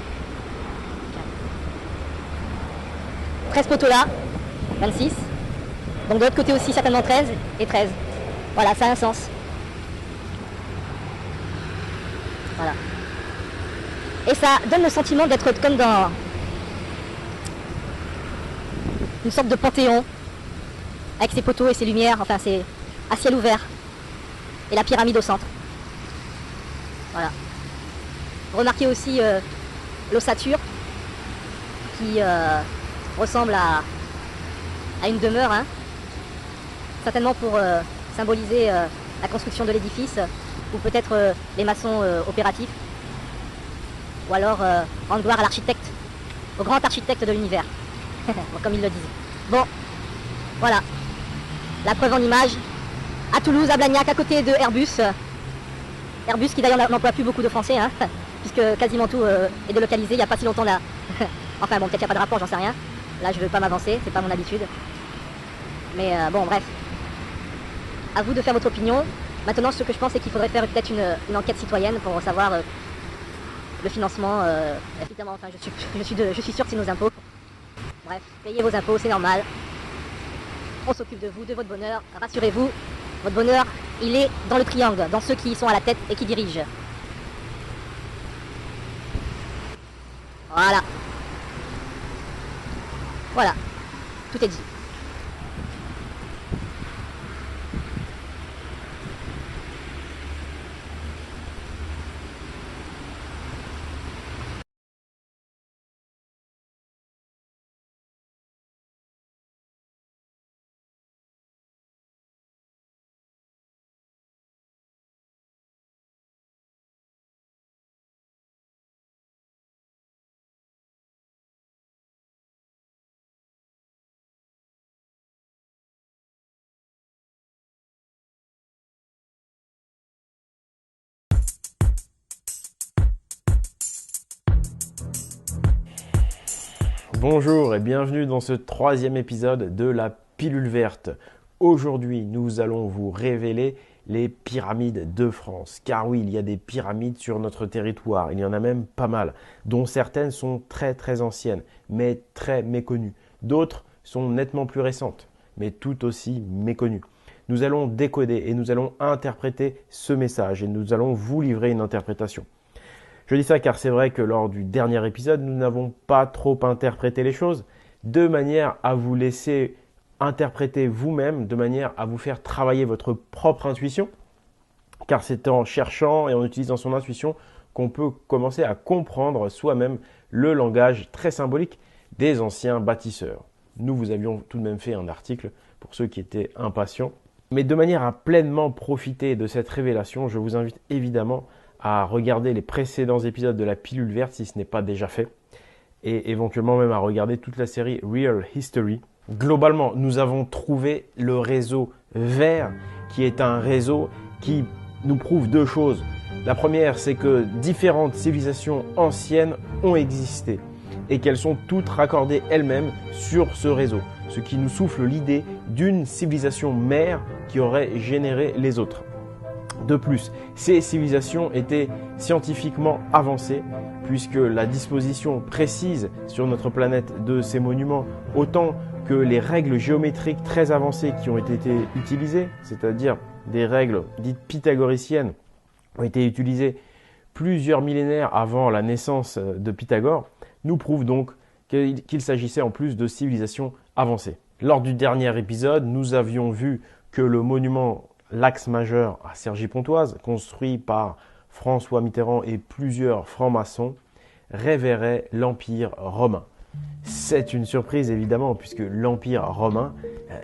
4. 13 poteaux là, 26. Donc de l'autre côté aussi certainement 13 et 13. Voilà, ça a un sens. Voilà. Et ça donne le sentiment d'être comme dans une sorte de panthéon, avec ses poteaux et ses lumières, enfin c'est à ciel ouvert. Et la pyramide au centre. Voilà. Remarquez aussi l'ossature qui ressemble à une demeure, hein. Certainement pour symboliser la construction de l'édifice, ou peut-être les maçons opératifs, ou alors rendre gloire à l'architecte, au grand architecte de l'univers, comme il le disait. Bon, voilà, la preuve en image, à Toulouse, à Blagnac, à côté de Airbus. Airbus qui d'ailleurs n'emploie plus beaucoup de Français, hein, puisque quasiment tout est délocalisé, il n'y a pas si longtemps là. Enfin bon, peut-être qu'il n'y a pas de rapport, j'en sais rien. Là je ne veux pas m'avancer, c'est pas mon habitude. Mais bon, bref. À vous de faire votre opinion. Maintenant, ce que je pense, c'est qu'il faudrait faire peut-être une enquête citoyenne pour savoir le financement. Évidemment, enfin, je suis sûr que c'est nos impôts. Bref, payez vos impôts, c'est normal. On s'occupe de vous, de votre bonheur. Rassurez-vous, votre bonheur, il est dans le triangle, dans ceux qui sont à la tête et qui dirigent. Voilà. Voilà. Tout est dit. Bonjour et bienvenue dans ce troisième épisode de la Pilule Verte. Aujourd'hui, nous allons vous révéler les pyramides de France. Car oui, il y a des pyramides sur notre territoire, il y en a même pas mal, dont certaines sont très anciennes, mais très méconnues. D'autres sont nettement plus récentes, mais tout aussi méconnues. Nous allons décoder et nous allons interpréter ce message et nous allons vous livrer une interprétation. Je dis ça car c'est vrai que lors du dernier épisode, nous n'avons pas trop interprété les choses, de manière à vous laisser interpréter vous-même, de manière à vous faire travailler votre propre intuition, car c'est en cherchant et en utilisant son intuition qu'on peut commencer à comprendre soi-même le langage très symbolique des anciens bâtisseurs. Nous vous avions tout de même fait un article pour ceux qui étaient impatients. Mais de manière à pleinement profiter de cette révélation, je vous invite évidemment à regarder les précédents épisodes de la Pilule Verte si ce n'est pas déjà fait, et éventuellement même à regarder toute la série Real History. Globalement, nous avons trouvé le réseau vert, qui est un réseau qui nous prouve deux choses. La première, c'est que différentes civilisations anciennes ont existé, et qu'elles sont toutes raccordées elles-mêmes sur ce réseau, ce qui nous souffle l'idée d'une civilisation mère qui aurait généré les autres. De plus, ces civilisations étaient scientifiquement avancées puisque la disposition précise sur notre planète de ces monuments, autant que les règles géométriques très avancées qui ont été utilisées, c'est-à-dire des règles dites pythagoriciennes, ont été utilisées plusieurs millénaires avant la naissance de Pythagore, nous prouvent donc qu'il s'agissait en plus de civilisations avancées. Lors du dernier épisode, nous avions vu que le monument l'Axe majeur à Cergy-Pontoise, construit par François Mitterrand et plusieurs francs-maçons, révérait l'Empire romain. C'est une surprise évidemment, puisque l'Empire romain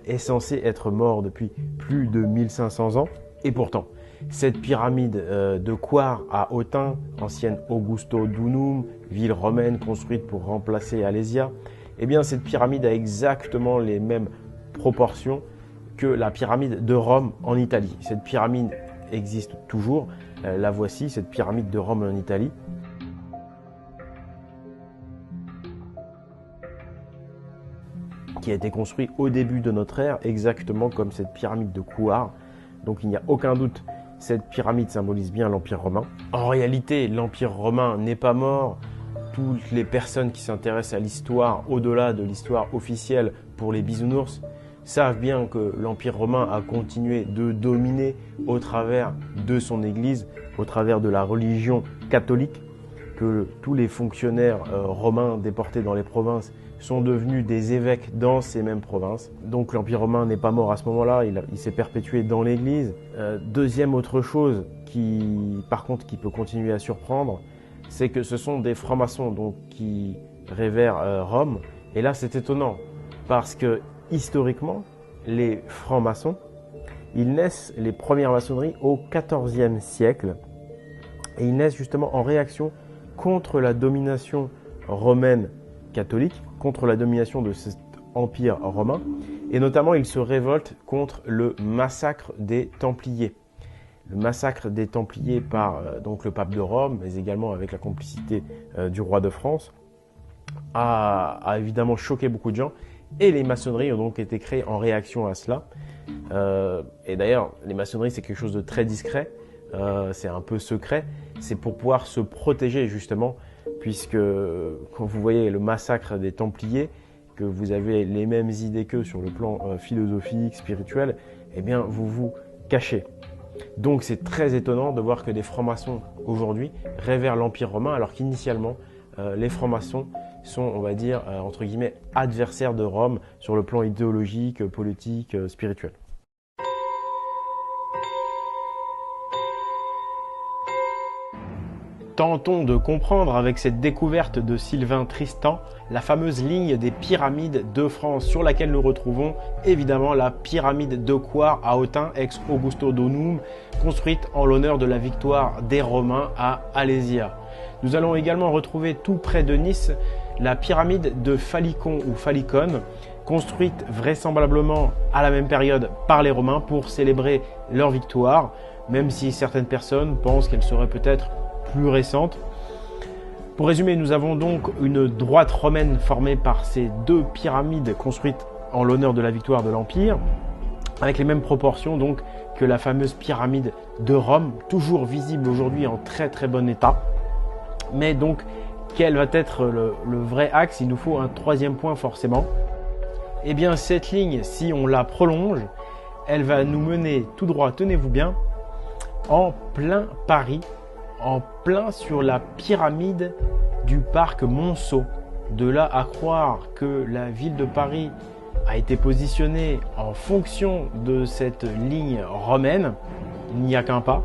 est censé être mort depuis plus de 1500 ans. Et pourtant, cette pyramide de Coire à Autun, ancienne Augusto Dunum, ville romaine construite pour remplacer Alésia, eh bien cette pyramide a exactement les mêmes proportions que la pyramide de Rome en Italie. Cette pyramide existe toujours, la voici, cette pyramide de Rome en Italie. Qui a été construite au début de notre ère, exactement comme cette pyramide de Coire. Donc il n'y a aucun doute, cette pyramide symbolise bien l'Empire romain. En réalité, l'Empire romain n'est pas mort. Toutes les personnes qui s'intéressent à l'histoire, au-delà de l'histoire officielle pour les bisounours, savent bien que l'Empire romain a continué de dominer au travers de son Église, au travers de la religion catholique, que tous les fonctionnaires romains déportés dans les provinces sont devenus des évêques dans ces mêmes provinces. Donc l'Empire romain n'est pas mort à ce moment-là, il s'est perpétué dans l'Église. Deuxième autre chose qui, par contre, qui peut continuer à surprendre, c'est que ce sont des francs-maçons donc, qui révèrent Rome. Et là, c'est étonnant, parce que historiquement, les francs-maçons, ils naissent, les premières maçonneries, au XIVe siècle. Et ils naissent justement en réaction contre la domination romaine catholique, contre la domination de cet empire romain. Et notamment, ils se révoltent contre le massacre des Templiers. Le massacre des Templiers par donc le pape de Rome, mais également avec la complicité du roi de France, a évidemment choqué beaucoup de gens. Et les maçonneries ont donc été créées en réaction à cela. Et d'ailleurs, les maçonneries, c'est quelque chose de très discret, c'est un peu secret. C'est pour pouvoir se protéger justement, puisque quand vous voyez le massacre des Templiers, que vous avez les mêmes idées qu'eux sur le plan philosophique, spirituel, eh bien vous vous cachez. Donc c'est très étonnant de voir que des francs-maçons aujourd'hui révèrent l'Empire romain, alors qu'initialement les francs-maçons sont, on va dire, entre guillemets, adversaires de Rome sur le plan idéologique, politique, spirituel. Tentons de comprendre avec cette découverte de Sylvain Tristan la fameuse ligne des pyramides de France sur laquelle nous retrouvons évidemment la pyramide de Coire à Autun ex Augusto Donum, construite en l'honneur de la victoire des Romains à Alésia. Nous allons également retrouver tout près de Nice la pyramide de Phallicon ou Phallicone, construite vraisemblablement à la même période par les Romains pour célébrer leur victoire, même si certaines personnes pensent qu'elle serait peut-être plus récente. Pour résumer, nous avons donc une droite romaine formée par ces deux pyramides construites en l'honneur de la victoire de l'Empire, avec les mêmes proportions donc que la fameuse pyramide de Rome, toujours visible aujourd'hui en très très bon état. Mais donc, quel va être le vrai axe? Il nous faut un troisième point forcément. Eh bien, cette ligne, si on la prolonge, elle va nous mener tout droit, tenez-vous bien, en plein Paris, en plein sur la pyramide du parc Monceau. De là à croire que la ville de Paris a été positionnée en fonction de cette ligne romaine, il n'y a qu'un pas.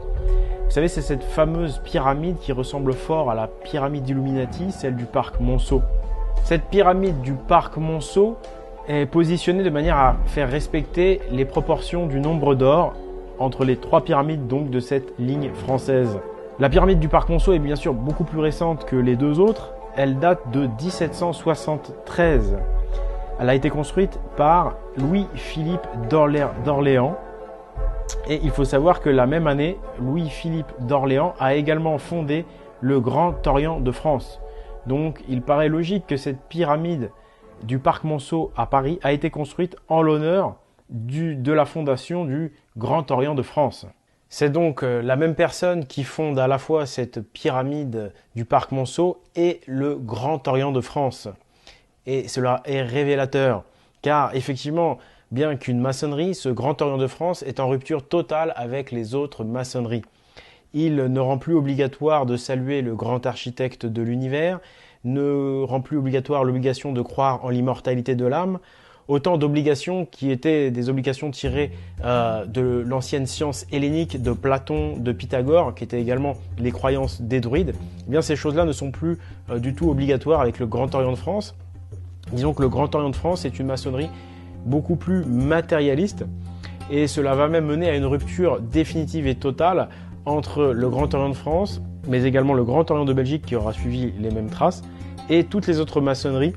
Vous savez, c'est cette fameuse pyramide qui ressemble fort à la pyramide d'Illuminati, celle du parc Monceau. Cette pyramide du parc Monceau est positionnée de manière à faire respecter les proportions du nombre d'or entre les trois pyramides donc de cette ligne française. La pyramide du parc Monceau est bien sûr beaucoup plus récente que les deux autres. Elle date de 1773. Elle a été construite par Louis-Philippe d'Orléans. Et il faut savoir que la même année, Louis-Philippe d'Orléans a également fondé le Grand Orient de France. Donc il paraît logique que cette pyramide du parc Monceau à Paris a été construite en l'honneur de la fondation du Grand Orient de France. C'est donc la même personne qui fonde à la fois cette pyramide du parc Monceau et le Grand Orient de France. Et cela est révélateur, car effectivement, bien qu'une maçonnerie, ce Grand Orient de France est en rupture totale avec les autres maçonneries. Il ne rend plus obligatoire de saluer le grand architecte de l'univers, ne rend plus obligatoire l'obligation de croire en l'immortalité de l'âme, autant d'obligations qui étaient des obligations tirées de l'ancienne science hellénique de Platon, de Pythagore, qui étaient également les croyances des druides. Eh bien, ces choses-là ne sont plus du tout obligatoires avec le Grand Orient de France. Disons que le Grand Orient de France est une maçonnerie beaucoup plus matérialiste et cela va même mener à une rupture définitive et totale entre le Grand Orient de France, mais également le Grand Orient de Belgique qui aura suivi les mêmes traces, et toutes les autres maçonneries,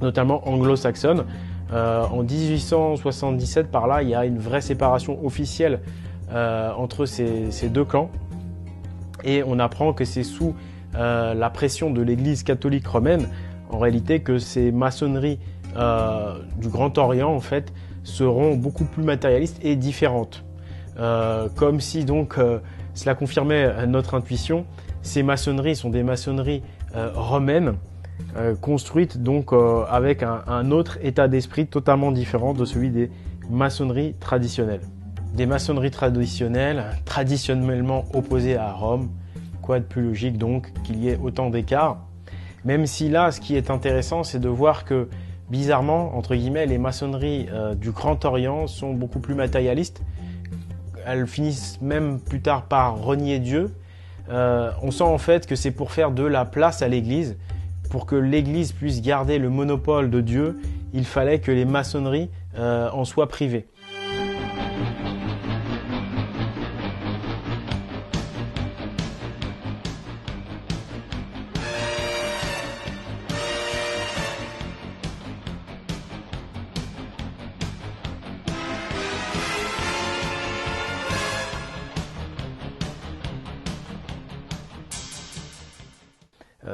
notamment anglo-saxonnes. En 1877, par là, il y a une vraie séparation officielle entre ces deux clans. Et on apprend que c'est sous la pression de l'Église catholique romaine, en réalité, que ces maçonneries du Grand Orient, en fait, seront beaucoup plus matérialistes et différentes. Comme si donc cela confirmait notre intuition, ces maçonneries sont des maçonneries romaines, construite donc avec un autre état d'esprit totalement différent de celui des maçonneries traditionnelles. Des maçonneries traditionnelles, traditionnellement opposées à Rome. Quoi de plus logique donc qu'il y ait autant d'écart? Même si là, ce qui est intéressant, c'est de voir que, bizarrement, entre guillemets, les maçonneries du Grand Orient sont beaucoup plus matérialistes. Elles finissent même plus tard par renier Dieu. On sent en fait que c'est pour faire de la place à l'Église. Pour que l'Église puisse garder le monopole de Dieu, il fallait que les maçonneries en soient privées.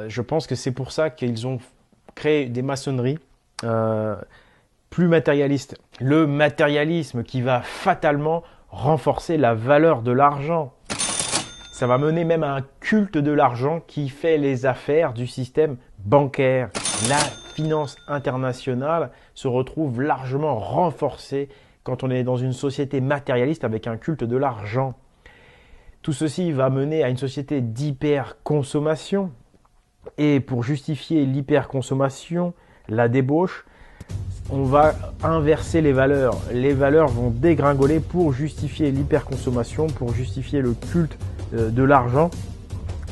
Je pense que c'est pour ça qu'ils ont créé des maçonneries plus matérialistes. Le matérialisme qui va fatalement renforcer la valeur de l'argent. Ça va mener même à un culte de l'argent qui fait les affaires du système bancaire. La finance internationale se retrouve largement renforcée quand on est dans une société matérialiste avec un culte de l'argent. Tout ceci va mener à une société d'hyperconsommation. Et pour justifier l'hyperconsommation, la débauche, on va inverser les valeurs. Les valeurs vont dégringoler pour justifier l'hyperconsommation, pour justifier le culte de l'argent.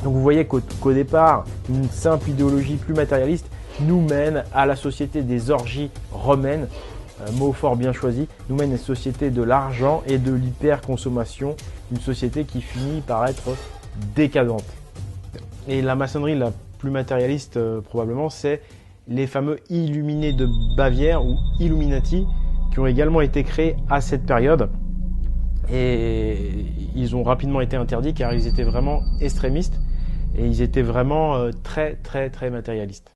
Donc vous voyez qu'au départ, une simple idéologie plus matérialiste nous mène à la société des orgies romaines, mot fort bien choisi, nous mène à une société de l'argent et de l'hyperconsommation, une société qui finit par être décadente. Et la maçonnerie la plus matérialiste probablement, c'est les fameux Illuminés de Bavière ou Illuminati qui ont également été créés à cette période et ils ont rapidement été interdits car ils étaient vraiment extrémistes et ils étaient vraiment très matérialistes.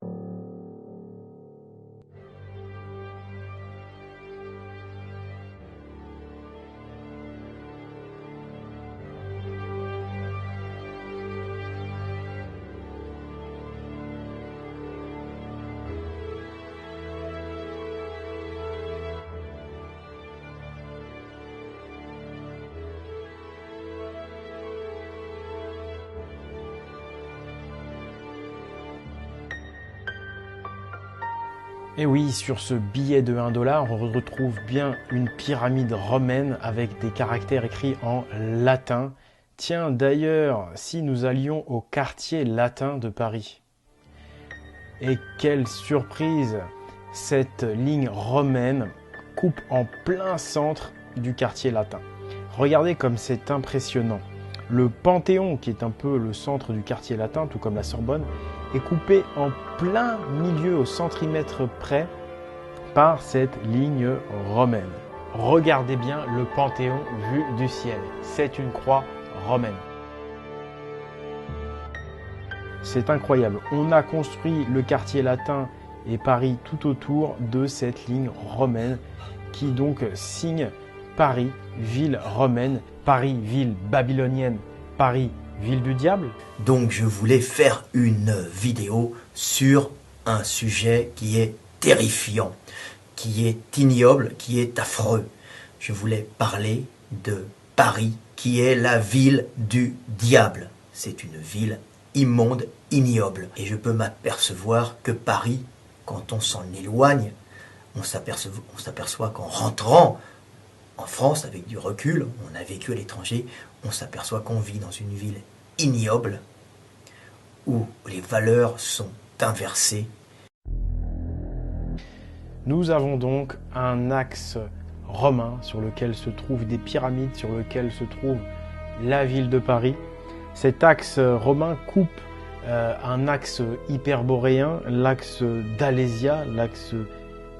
Et oui, sur ce billet de 1 $, on retrouve bien une pyramide romaine avec des caractères écrits en latin. Tiens, d'ailleurs, si nous allions au quartier latin de Paris. Et quelle surprise, cette ligne romaine coupe en plein centre du quartier latin. Regardez comme c'est impressionnant. Le Panthéon, qui est un peu le centre du quartier latin, tout comme la Sorbonne, est coupé en plein milieu au centimètre près par cette ligne romaine. Regardez bien le Panthéon vu du ciel. C'est une croix romaine. C'est incroyable. On a construit le quartier latin et Paris tout autour de cette ligne romaine qui donc signe Paris, ville romaine, Paris, ville babylonienne, Paris, ville du diable. Donc je voulais faire une vidéo sur un sujet qui est terrifiant, qui est ignoble, qui est affreux. Je voulais parler de Paris, qui est la ville du diable. C'est une ville immonde, ignoble. Et je peux m'apercevoir que Paris, quand on s'en éloigne, on s'aperçoit qu'en rentrant en France, avec du recul, on a vécu à l'étranger, on s'aperçoit qu'on vit dans une ville ignoble, où les valeurs sont inversées. Nous avons donc un axe romain sur lequel se trouvent des pyramides, sur lequel se trouve la ville de Paris. Cet axe romain coupe un axe hyperboréen, l'axe d'Alésia, l'axe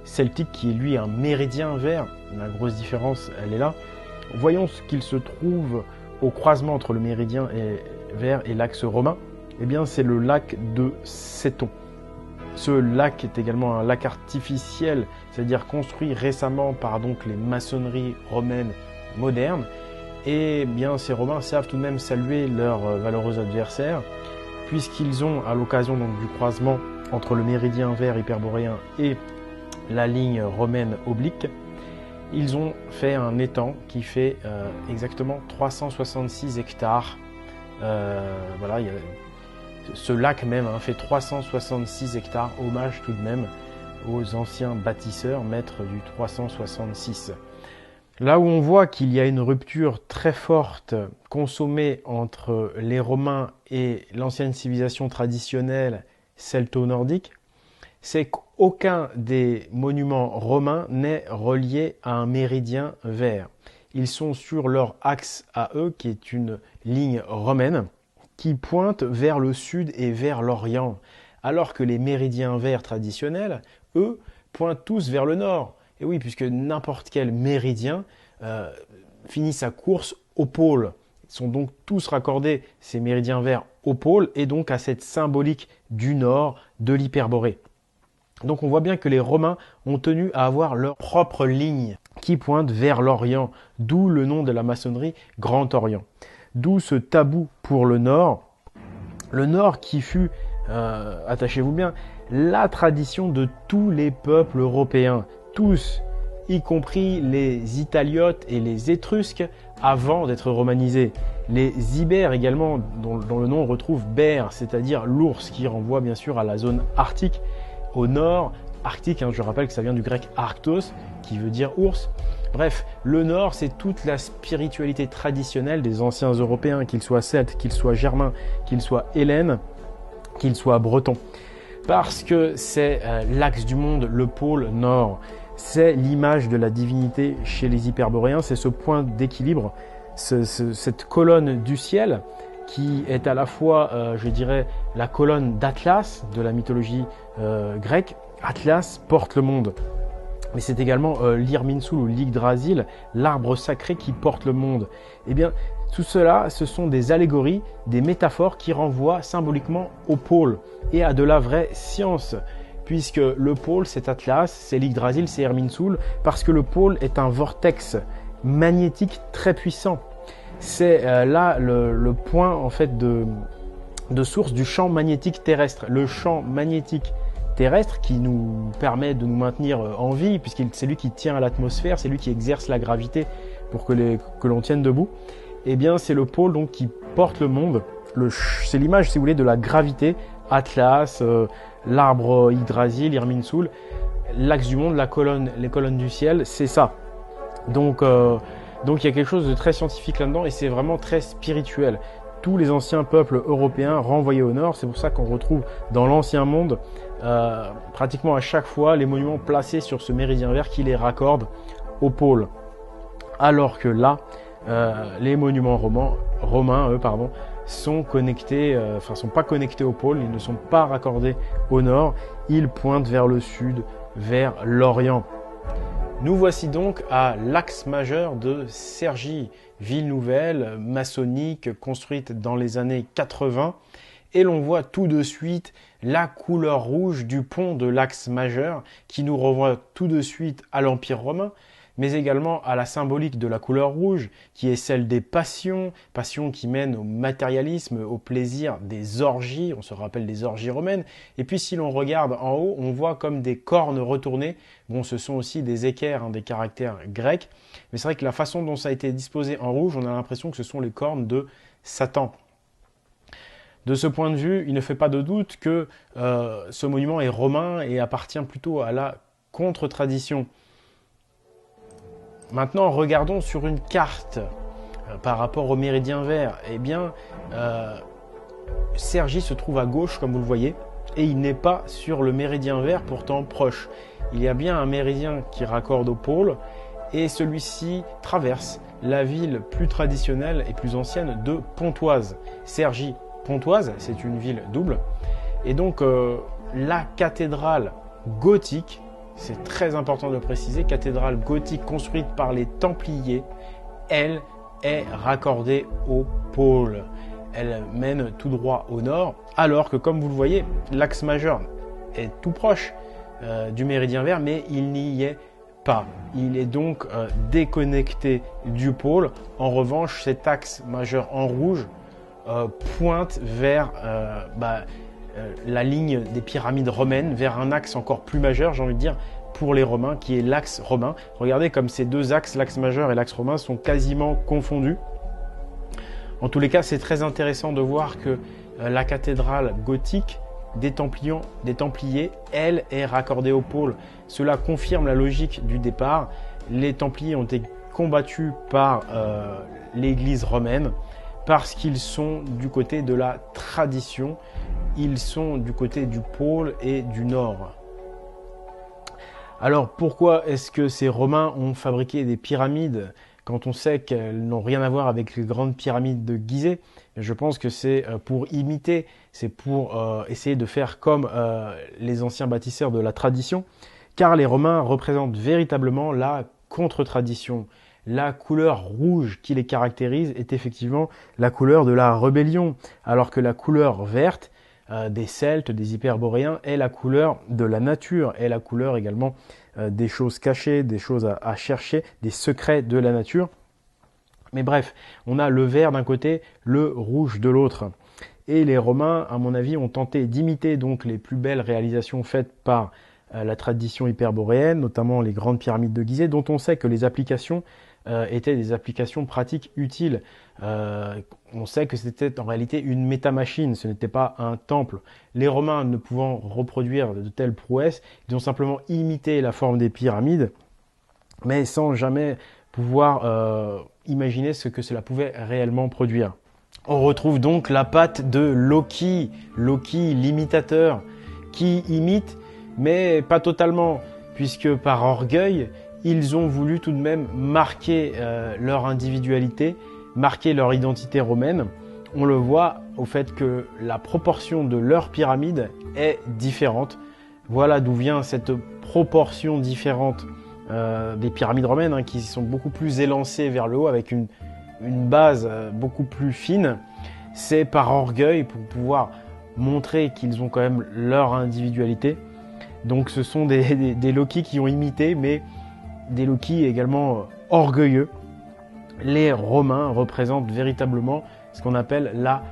celtique qui est lui un méridien vert. La grosse différence, elle est là. Voyons ce qu'il se trouve au croisement entre le méridien vert et l'axe romain. Eh bien, c'est le lac de Céton. Ce lac est également un lac artificiel, c'est-à-dire construit récemment par donc les maçonneries romaines modernes. Et bien, ces Romains savent tout de même saluer leurs valeureux adversaires, puisqu'ils ont, à l'occasion donc du croisement entre le méridien vert hyperboréen et la ligne romaine oblique, ils ont fait un étang qui fait exactement 366 hectares. Voilà, Ce lac même fait 366 hectares, hommage tout de même aux anciens bâtisseurs, maîtres du 366. Là où on voit qu'il y a une rupture très forte consommée entre les Romains et l'ancienne civilisation traditionnelle celto-nordique, c'est qu'aucun des monuments romains n'est relié à un méridien vert. Ils sont sur leur axe à eux, qui est une ligne romaine, qui pointe vers le sud et vers l'orient, alors que les méridiens verts traditionnels, eux, pointent tous vers le nord. Et oui, puisque n'importe quel méridien finit sa course au pôle. Ils sont donc tous raccordés, ces méridiens verts, au pôle, et donc à cette symbolique du nord de l'Hyperborée. Donc on voit bien que les Romains ont tenu à avoir leur propre ligne qui pointe vers l'Orient, d'où le nom de la maçonnerie Grand Orient. D'où ce tabou pour le Nord qui fut, attachez-vous bien, la tradition de tous les peuples européens, tous, y compris les Italiotes et les Étrusques, avant d'être romanisés. Les Ibères également, dont le nom retrouve Bère, c'est-à-dire l'ours, qui renvoie bien sûr à la zone arctique, au nord, arctique, je rappelle que ça vient du grec arctos, qui veut dire ours. Bref, le nord, c'est toute la spiritualité traditionnelle des anciens Européens, qu'ils soient celtes, qu'ils soient germains, qu'ils soient hellènes, qu'ils soient bretons. Parce que c'est l'axe du monde, le pôle nord. C'est l'image de la divinité chez les Hyperboréens, c'est ce point d'équilibre, cette colonne du ciel qui est à la fois, je dirais, la colonne d'Atlas de la mythologie grecque. Atlas porte le monde. Mais c'est également l'Irminsul ou l'Yggdrasil, l'arbre sacré qui porte le monde. Eh bien, tout cela, ce sont des allégories, des métaphores qui renvoient symboliquement au pôle et à de la vraie science. Puisque le pôle, c'est Atlas, c'est l'Yggdrasil, c'est Irminsul, parce que le pôle est un vortex magnétique très puissant. C'est là le point en fait de source du champ magnétique terrestre. Le champ magnétique terrestre qui nous permet de nous maintenir en vie, puisque c'est lui qui tient à l'atmosphère, c'est lui qui exerce la gravité pour que l'on tienne debout. Eh bien, c'est le pôle donc qui porte le monde. C'est l'image, si vous voulez, de la gravité. Atlas, l'arbre Yggdrasil, Irminsul, l'axe du monde, les colonnes du ciel, c'est ça. Donc il y a quelque chose de très scientifique là-dedans et c'est vraiment très spirituel. Tous les anciens peuples européens renvoyés au nord, c'est pour ça qu'on retrouve dans l'ancien monde pratiquement à chaque fois les monuments placés sur ce méridien vert qui les raccorde au pôle. Alors que là, les monuments romains, sont connectés, sont pas connectés au pôle, ils ne sont pas raccordés au nord, ils pointent vers le sud, vers l'Orient. Nous voici donc à l'axe majeur de Cergy, ville nouvelle, maçonnique, construite dans les années 80, et l'on voit tout de suite la couleur rouge du pont de l'axe majeur qui nous renvoie tout de suite à l'Empire romain, mais également à la symbolique de la couleur rouge, qui est celle des passions qui mènent au matérialisme, au plaisir des orgies, on se rappelle des orgies romaines, et puis si l'on regarde en haut, on voit comme des cornes retournées, bon ce sont aussi des équerres, des caractères grecs, mais c'est vrai que la façon dont ça a été disposé en rouge, on a l'impression que ce sont les cornes de Satan. De ce point de vue, il ne fait pas de doute que ce monument est romain et appartient plutôt à la contre-tradition. Maintenant, regardons sur une carte par rapport au méridien vert. Eh bien, Cergy se trouve à gauche, comme vous le voyez, et il n'est pas sur le méridien vert, pourtant proche. Il y a bien un méridien qui raccorde au pôle, et celui-ci traverse la ville plus traditionnelle et plus ancienne de Pontoise. Cergy-Pontoise, c'est une ville double. Et donc, la cathédrale gothique, c'est très important de le préciser, cathédrale gothique construite par les Templiers, elle est raccordée au pôle. Elle mène tout droit au nord, alors que comme vous le voyez, l'axe majeur est tout proche du méridien vert, mais il n'y est pas. Il est donc déconnecté du pôle. En revanche, cet axe majeur en rouge pointe vers la ligne des pyramides romaines, vers un axe encore plus majeur, j'ai envie de dire, pour les Romains, qui est l'axe romain. Regardez comme ces deux axes, l'axe majeur et l'axe romain, sont quasiment confondus. En tous les cas, c'est très intéressant de voir que la cathédrale gothique des Templiers, elle, est raccordée au pôle. Cela confirme la logique du départ. Les Templiers ont été combattus par l'Église romaine parce qu'ils sont du côté de la tradition. Ils sont du côté du pôle et du nord. Alors pourquoi est-ce que ces Romains ont fabriqué des pyramides quand on sait qu'elles n'ont rien à voir avec les grandes pyramides de Gizeh? Je pense que c'est pour imiter, c'est pour essayer de faire comme les anciens bâtisseurs de la tradition, car les Romains représentent véritablement la contre-tradition. La couleur rouge qui les caractérise est effectivement la couleur de la rébellion, alors que la couleur verte des Celtes, des Hyperboréens, est la couleur de la nature, est la couleur également des choses cachées, des choses à chercher, des secrets de la nature. Mais bref, on a le vert d'un côté, le rouge de l'autre. Et les Romains, à mon avis, ont tenté d'imiter donc les plus belles réalisations faites par la tradition hyperboréenne, notamment les grandes pyramides de Gizeh, dont on sait que les applications étaient des applications pratiques utiles. On sait que c'était en réalité une métamachine, ce n'était pas un temple. Les Romains, ne pouvant reproduire de telles prouesses, ils ont simplement imité la forme des pyramides, mais sans jamais pouvoir imaginer ce que cela pouvait réellement produire. On retrouve donc la patte de Loki, l'imitateur, qui imite, mais pas totalement, puisque par orgueil, ils ont voulu tout de même marquer leur individualité, marquer leur identité romaine. On le voit au fait que la proportion de leur pyramide est différente. Voilà d'où vient cette proportion différente des pyramides romaines, qui sont beaucoup plus élancées vers le haut avec une base beaucoup plus fine. C'est par orgueil pour pouvoir montrer qu'ils ont quand même leur individualité. Donc ce sont des Loki qui ont imité, mais des Loki également orgueilleux. Les Romains représentent véritablement ce qu'on appelle la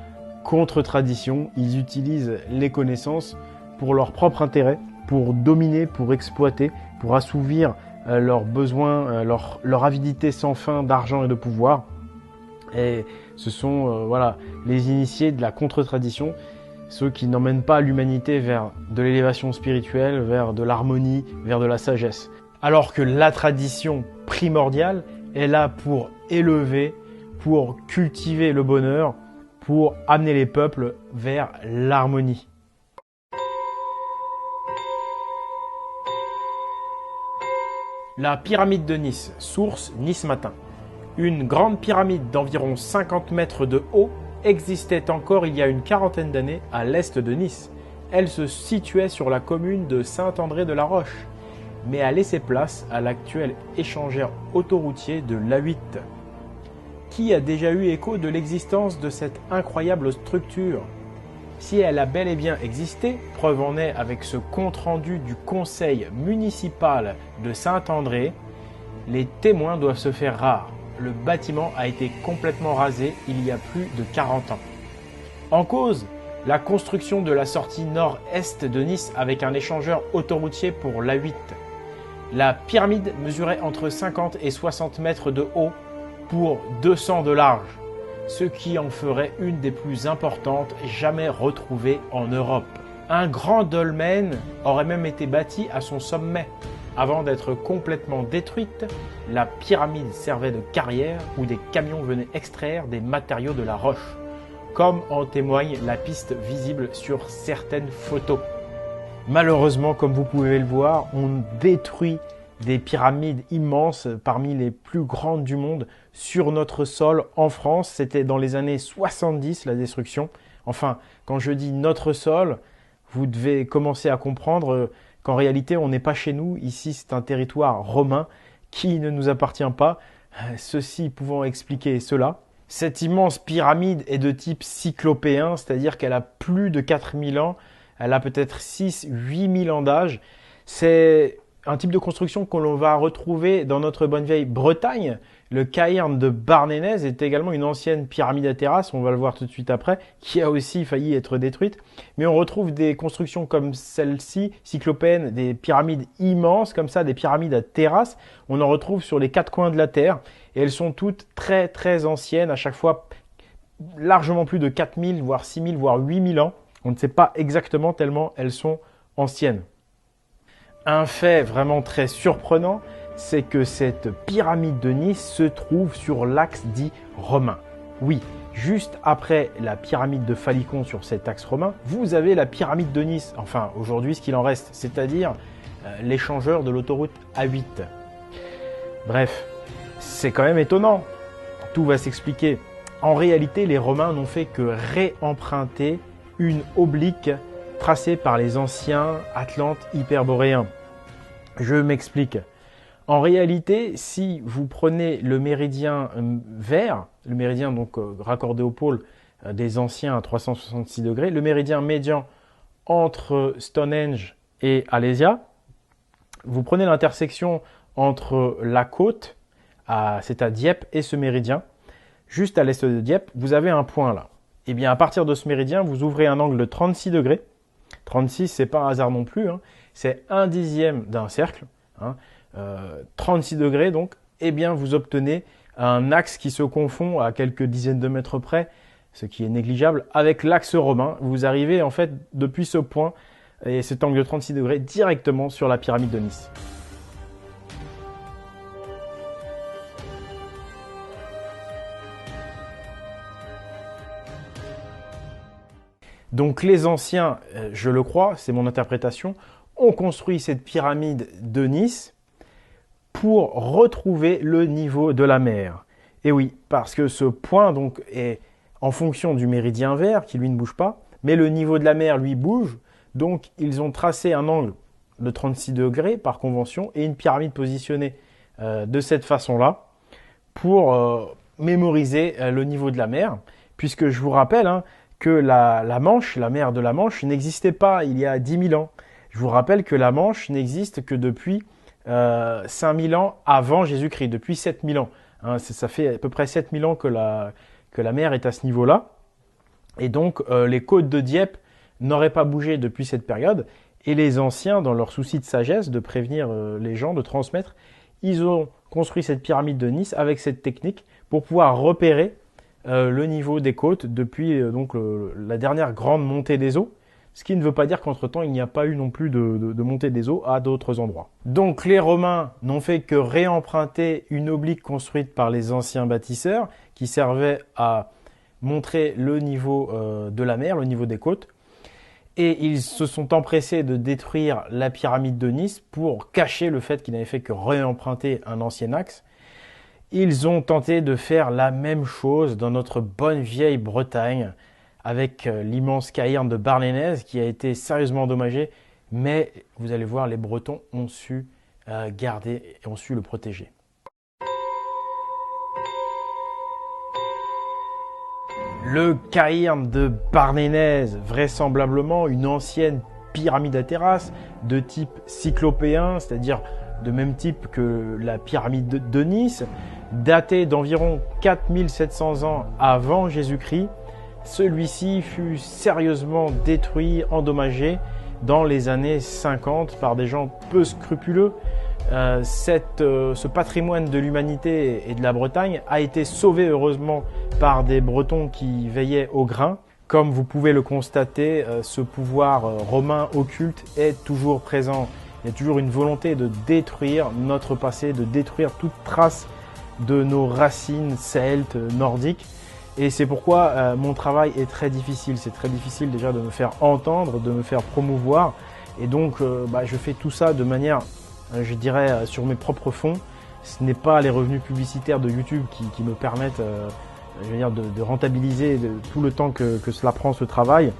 contre-tradition. Ils utilisent les connaissances pour leur propre intérêt, pour dominer, pour exploiter, pour assouvir leurs besoins, leur avidité sans fin d'argent et de pouvoir. Et ce sont les initiés de la contre-tradition, ceux qui n'emmènent pas l'humanité vers de l'élévation spirituelle, vers de l'harmonie, vers de la sagesse. Alors que la tradition primordiale est là pour élever, pour cultiver le bonheur, pour amener les peuples vers l'harmonie. La pyramide de Nice, source Nice Matin. Une grande pyramide d'environ 50 mètres de haut existait encore il y a une quarantaine d'années à l'est de Nice. Elle se situait sur la commune de Saint-André-de-la-Roche, mais a laissé place à l'actuel échangeur autoroutier de l'A8. Qui a déjà eu écho de l'existence de cette incroyable structure? Si elle a bel et bien existé, preuve en est avec ce compte-rendu du conseil municipal de Saint-André, les témoins doivent se faire rares. Le bâtiment a été complètement rasé il y a plus de 40 ans. En cause, la construction de la sortie nord-est de Nice avec un échangeur autoroutier pour l'A8. La pyramide mesurait entre 50 et 60 mètres de haut pour 200 de large, ce qui en ferait une des plus importantes jamais retrouvées en Europe. Un grand dolmen aurait même été bâti à son sommet. Avant d'être complètement détruite, la pyramide servait de carrière où des camions venaient extraire des matériaux de la roche, comme en témoigne la piste visible sur certaines photos. Malheureusement, comme vous pouvez le voir, on détruit des pyramides immenses, parmi les plus grandes du monde, sur notre sol en France. C'était dans les années 70 la destruction. Enfin, quand je dis notre sol, vous devez commencer à comprendre qu'en réalité, on n'est pas chez nous. Ici, c'est un territoire romain qui ne nous appartient pas. Ceci pouvant expliquer cela. Cette immense pyramide est de type cyclopéen, c'est-à-dire qu'elle a plus de 4000 ans. Elle a peut-être 6-8 000 ans d'âge. C'est un type de construction que l'on va retrouver dans notre bonne vieille Bretagne. Le cairn de Barnénez est également une ancienne pyramide à terrasse, on va le voir tout de suite après, qui a aussi failli être détruite. Mais on retrouve des constructions comme celle-ci, cyclopéennes, des pyramides immenses comme ça, des pyramides à terrasse. On en retrouve sur les quatre coins de la Terre et elles sont toutes très très anciennes, à chaque fois largement plus de 4000, voire 6000, voire 8000 ans. On ne sait pas exactement tellement elles sont anciennes. Un fait vraiment très surprenant, c'est que cette pyramide de Nice se trouve sur l'axe dit romain. Oui, juste après la pyramide de Phallicon sur cet axe romain, vous avez la pyramide de Nice, enfin aujourd'hui ce qu'il en reste, c'est-à-dire l'échangeur de l'autoroute A8. Bref, c'est quand même étonnant. Tout va s'expliquer. En réalité, les Romains n'ont fait que réemprunter une oblique tracée par les anciens Atlantes hyperboréens. Je m'explique. En réalité, si vous prenez le méridien vert, le méridien donc raccordé au pôle des anciens à 366 degrés, le méridien médian entre Stonehenge et Alésia, vous prenez l'intersection entre la côte, c'est à Dieppe, et ce méridien, juste à l'est de Dieppe, vous avez un point là. Et bien à partir de ce méridien, vous ouvrez un angle de 36 degrés. 36, c'est pas un hasard non plus, hein. C'est 1/10 d'un cercle. 36 degrés donc, eh bien vous obtenez un axe qui se confond à quelques dizaines de mètres près, ce qui est négligeable, avec l'axe romain. Vous arrivez en fait depuis ce point et cet angle de 36 degrés directement sur la pyramide de Nice. Donc les anciens, je le crois, c'est mon interprétation, ont construit cette pyramide de Nice pour retrouver le niveau de la mer. Et oui, parce que ce point donc est en fonction du méridien vert qui lui ne bouge pas, mais le niveau de la mer lui bouge, donc ils ont tracé un angle de 36 degrés par convention et une pyramide positionnée de cette façon-là pour mémoriser le niveau de la mer, puisque je vous rappelle que la Manche, la mer de la Manche n'existait pas il y a 10 000 ans. Je vous rappelle que la Manche n'existe que depuis 5000 ans avant Jésus-Christ, depuis 7000 ans. Ça fait à peu près 7000 ans que la mer est à ce niveau-là. Et donc, les côtes de Dieppe n'auraient pas bougé depuis cette période. Et les anciens, dans leur souci de sagesse, de prévenir les gens, de transmettre, ils ont construit cette pyramide de Nice avec cette technique pour pouvoir repérer le niveau des côtes depuis la dernière grande montée des eaux. Ce qui ne veut pas dire qu'entre-temps, il n'y a pas eu non plus de montée des eaux à d'autres endroits. Donc les Romains n'ont fait que réemprunter une oblique construite par les anciens bâtisseurs qui servait à montrer le niveau de la mer, le niveau des côtes. Et ils se sont empressés de détruire la pyramide de Nice pour cacher le fait qu'ils n'avaient fait que réemprunter un ancien axe. Ils ont tenté de faire la même chose dans notre bonne vieille Bretagne, avec l'immense caïrn de Barlénaise qui a été sérieusement endommagé, mais vous allez voir, les Bretons ont su garder et ont su le protéger. Le caïrn de Barlénaise, vraisemblablement une ancienne pyramide à terrasse de type cyclopéen, c'est-à-dire de même type que la pyramide de Nice, datée d'environ 4700 ans avant Jésus-Christ. Celui-ci fut sérieusement détruit, endommagé dans les années 50 par des gens peu scrupuleux. Ce patrimoine de l'humanité et de la Bretagne a été sauvé heureusement par des Bretons qui veillaient au grain. Comme vous pouvez le constater, ce pouvoir romain occulte est toujours présent. Il y a toujours une volonté de détruire notre passé, de détruire toute trace de nos racines celtes, nordiques. Et c'est pourquoi mon travail est très difficile. C'est très difficile déjà de me faire entendre, de me faire promouvoir. Et donc, je fais tout ça de manière, je dirais, sur mes propres fonds. Ce n'est pas les revenus publicitaires de YouTube qui me permettent de rentabiliser tout le temps que cela prend ce travail.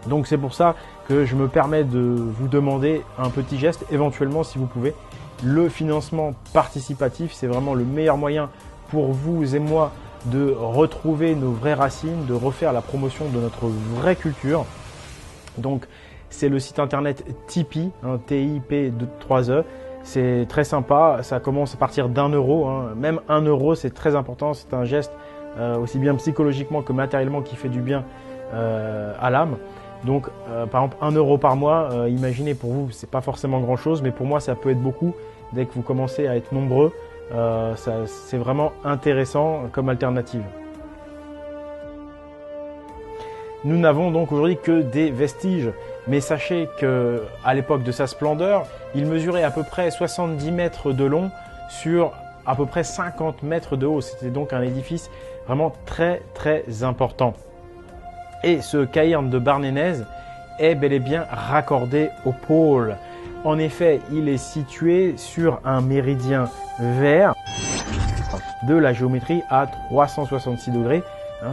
Donc c'est pour ça que je me permets de vous demander un petit geste, éventuellement si vous pouvez. Le financement participatif, c'est vraiment le meilleur moyen pour vous et moi de retrouver nos vraies racines, de refaire la promotion de notre vraie culture. Donc c'est le site internet Tipeee, TIP 3E. C'est très sympa, ça commence à partir d'1 euro. Même 1 euro, c'est très important, c'est un geste aussi bien psychologiquement que matériellement qui fait du bien à l'âme. Donc par exemple 1 euro par mois, imaginez pour vous, c'est pas forcément grand chose, mais pour moi ça peut être beaucoup dès que vous commencez à être nombreux. C'est vraiment intéressant comme alternative. Nous n'avons donc aujourd'hui que des vestiges. Mais sachez qu'à l'époque de sa splendeur, il mesurait à peu près 70 mètres de long sur à peu près 50 mètres de haut. C'était donc un édifice vraiment très très important. Et ce caïrn de Barnénèse est bel et bien raccordé au pôle. En effet, il est situé sur un méridien vert de la géométrie à 366 degrés,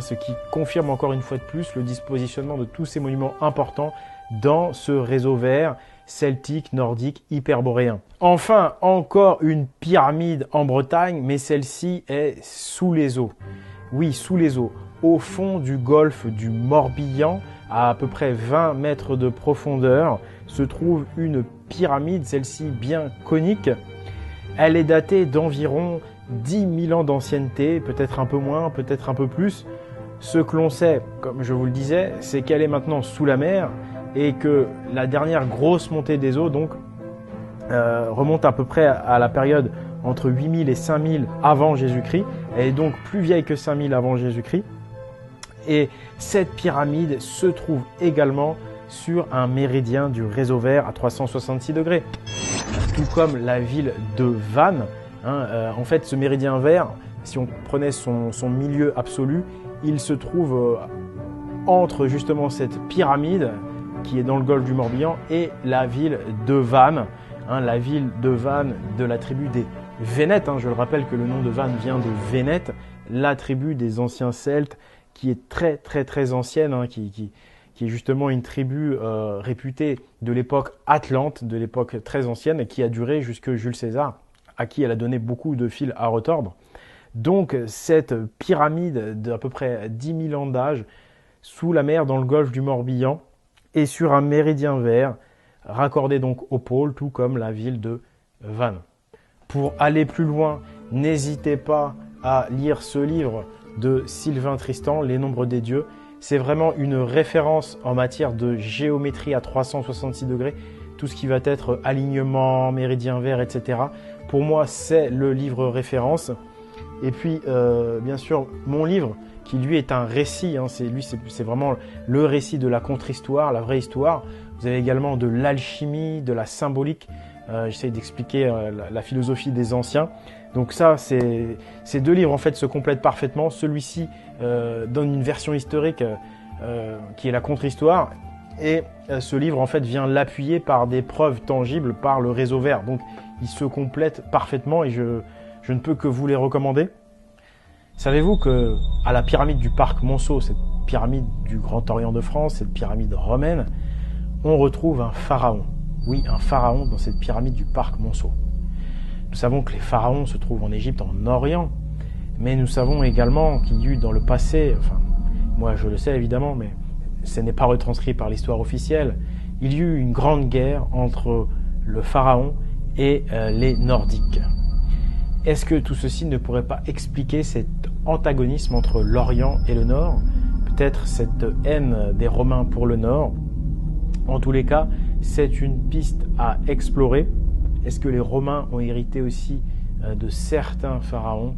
ce qui confirme encore une fois de plus le dispositionnement de tous ces monuments importants dans ce réseau vert celtique, nordique, hyperboréen. Enfin, encore une pyramide en Bretagne, mais celle-ci est sous les eaux. Oui, sous les eaux, au fond du golfe du Morbihan, à peu près 20 mètres de profondeur, se trouve une pyramide, celle-ci bien conique. Elle est datée d'environ 10 000 ans d'ancienneté, peut-être un peu moins, peut-être un peu plus. Ce que l'on sait, comme je vous le disais, c'est qu'elle est maintenant sous la mer et que la dernière grosse montée des eaux donc remonte à peu près à la période entre 8000 et 5000 avant Jésus-Christ. Elle est donc plus vieille que 5000 avant Jésus-Christ. Et cette pyramide se trouve également sur un méridien du réseau vert à 366 degrés. Tout comme la ville de Vannes. En fait, ce méridien vert, si on prenait son milieu absolu, il se trouve entre justement cette pyramide qui est dans le golfe du Morbihan et la ville de Vannes. La ville de Vannes de la tribu des Vénètes. Je le rappelle que le nom de Vannes vient de Vénète, la tribu des anciens Celtes, qui est très très très ancienne, qui est justement une tribu réputée de l'époque Atlante, de l'époque très ancienne, et qui a duré jusque Jules César, à qui elle a donné beaucoup de fil à retordre. Donc cette pyramide d'à peu près 10 000 ans d'âge, sous la mer dans le golfe du Morbihan, et sur un méridien vert, raccordé donc au pôle, tout comme la ville de Vannes. Pour aller plus loin, n'hésitez pas à lire ce livre de Sylvain Tristan, Les Nombres des Dieux. C'est vraiment une référence en matière de géométrie à 366 degrés, tout ce qui va être alignement, méridien vert, etc. Pour moi, c'est le livre référence. Et puis, bien sûr, mon livre, qui lui est un récit, c'est vraiment le récit de la contre-histoire, la vraie histoire. Vous avez également de l'alchimie, de la symbolique. J'essaie d'expliquer la philosophie des anciens. Donc ça, ces deux livres en fait se complètent parfaitement. Celui-ci donne une version historique qui est la contre-histoire, et ce livre en fait vient l'appuyer par des preuves tangibles par le réseau vert. Donc ils se complètent parfaitement et je ne peux que vous les recommander. Savez-vous que à la pyramide du parc Monceau, cette pyramide du Grand Orient de France, cette pyramide romaine, on retrouve un pharaon. Oui, un pharaon dans cette pyramide du parc Monceau. Nous savons que les pharaons se trouvent en Égypte, en Orient, mais nous savons également qu'il y a eu dans le passé, enfin, moi je le sais évidemment, mais ce n'est pas retranscrit par l'histoire officielle, il y a eu une grande guerre entre le pharaon et les Nordiques. Est-ce que tout ceci ne pourrait pas expliquer cet antagonisme entre l'Orient et le Nord? Peut-être cette haine des Romains pour le Nord? En tous les cas, c'est une piste à explorer. Est-ce que les Romains ont hérité aussi de certains pharaons?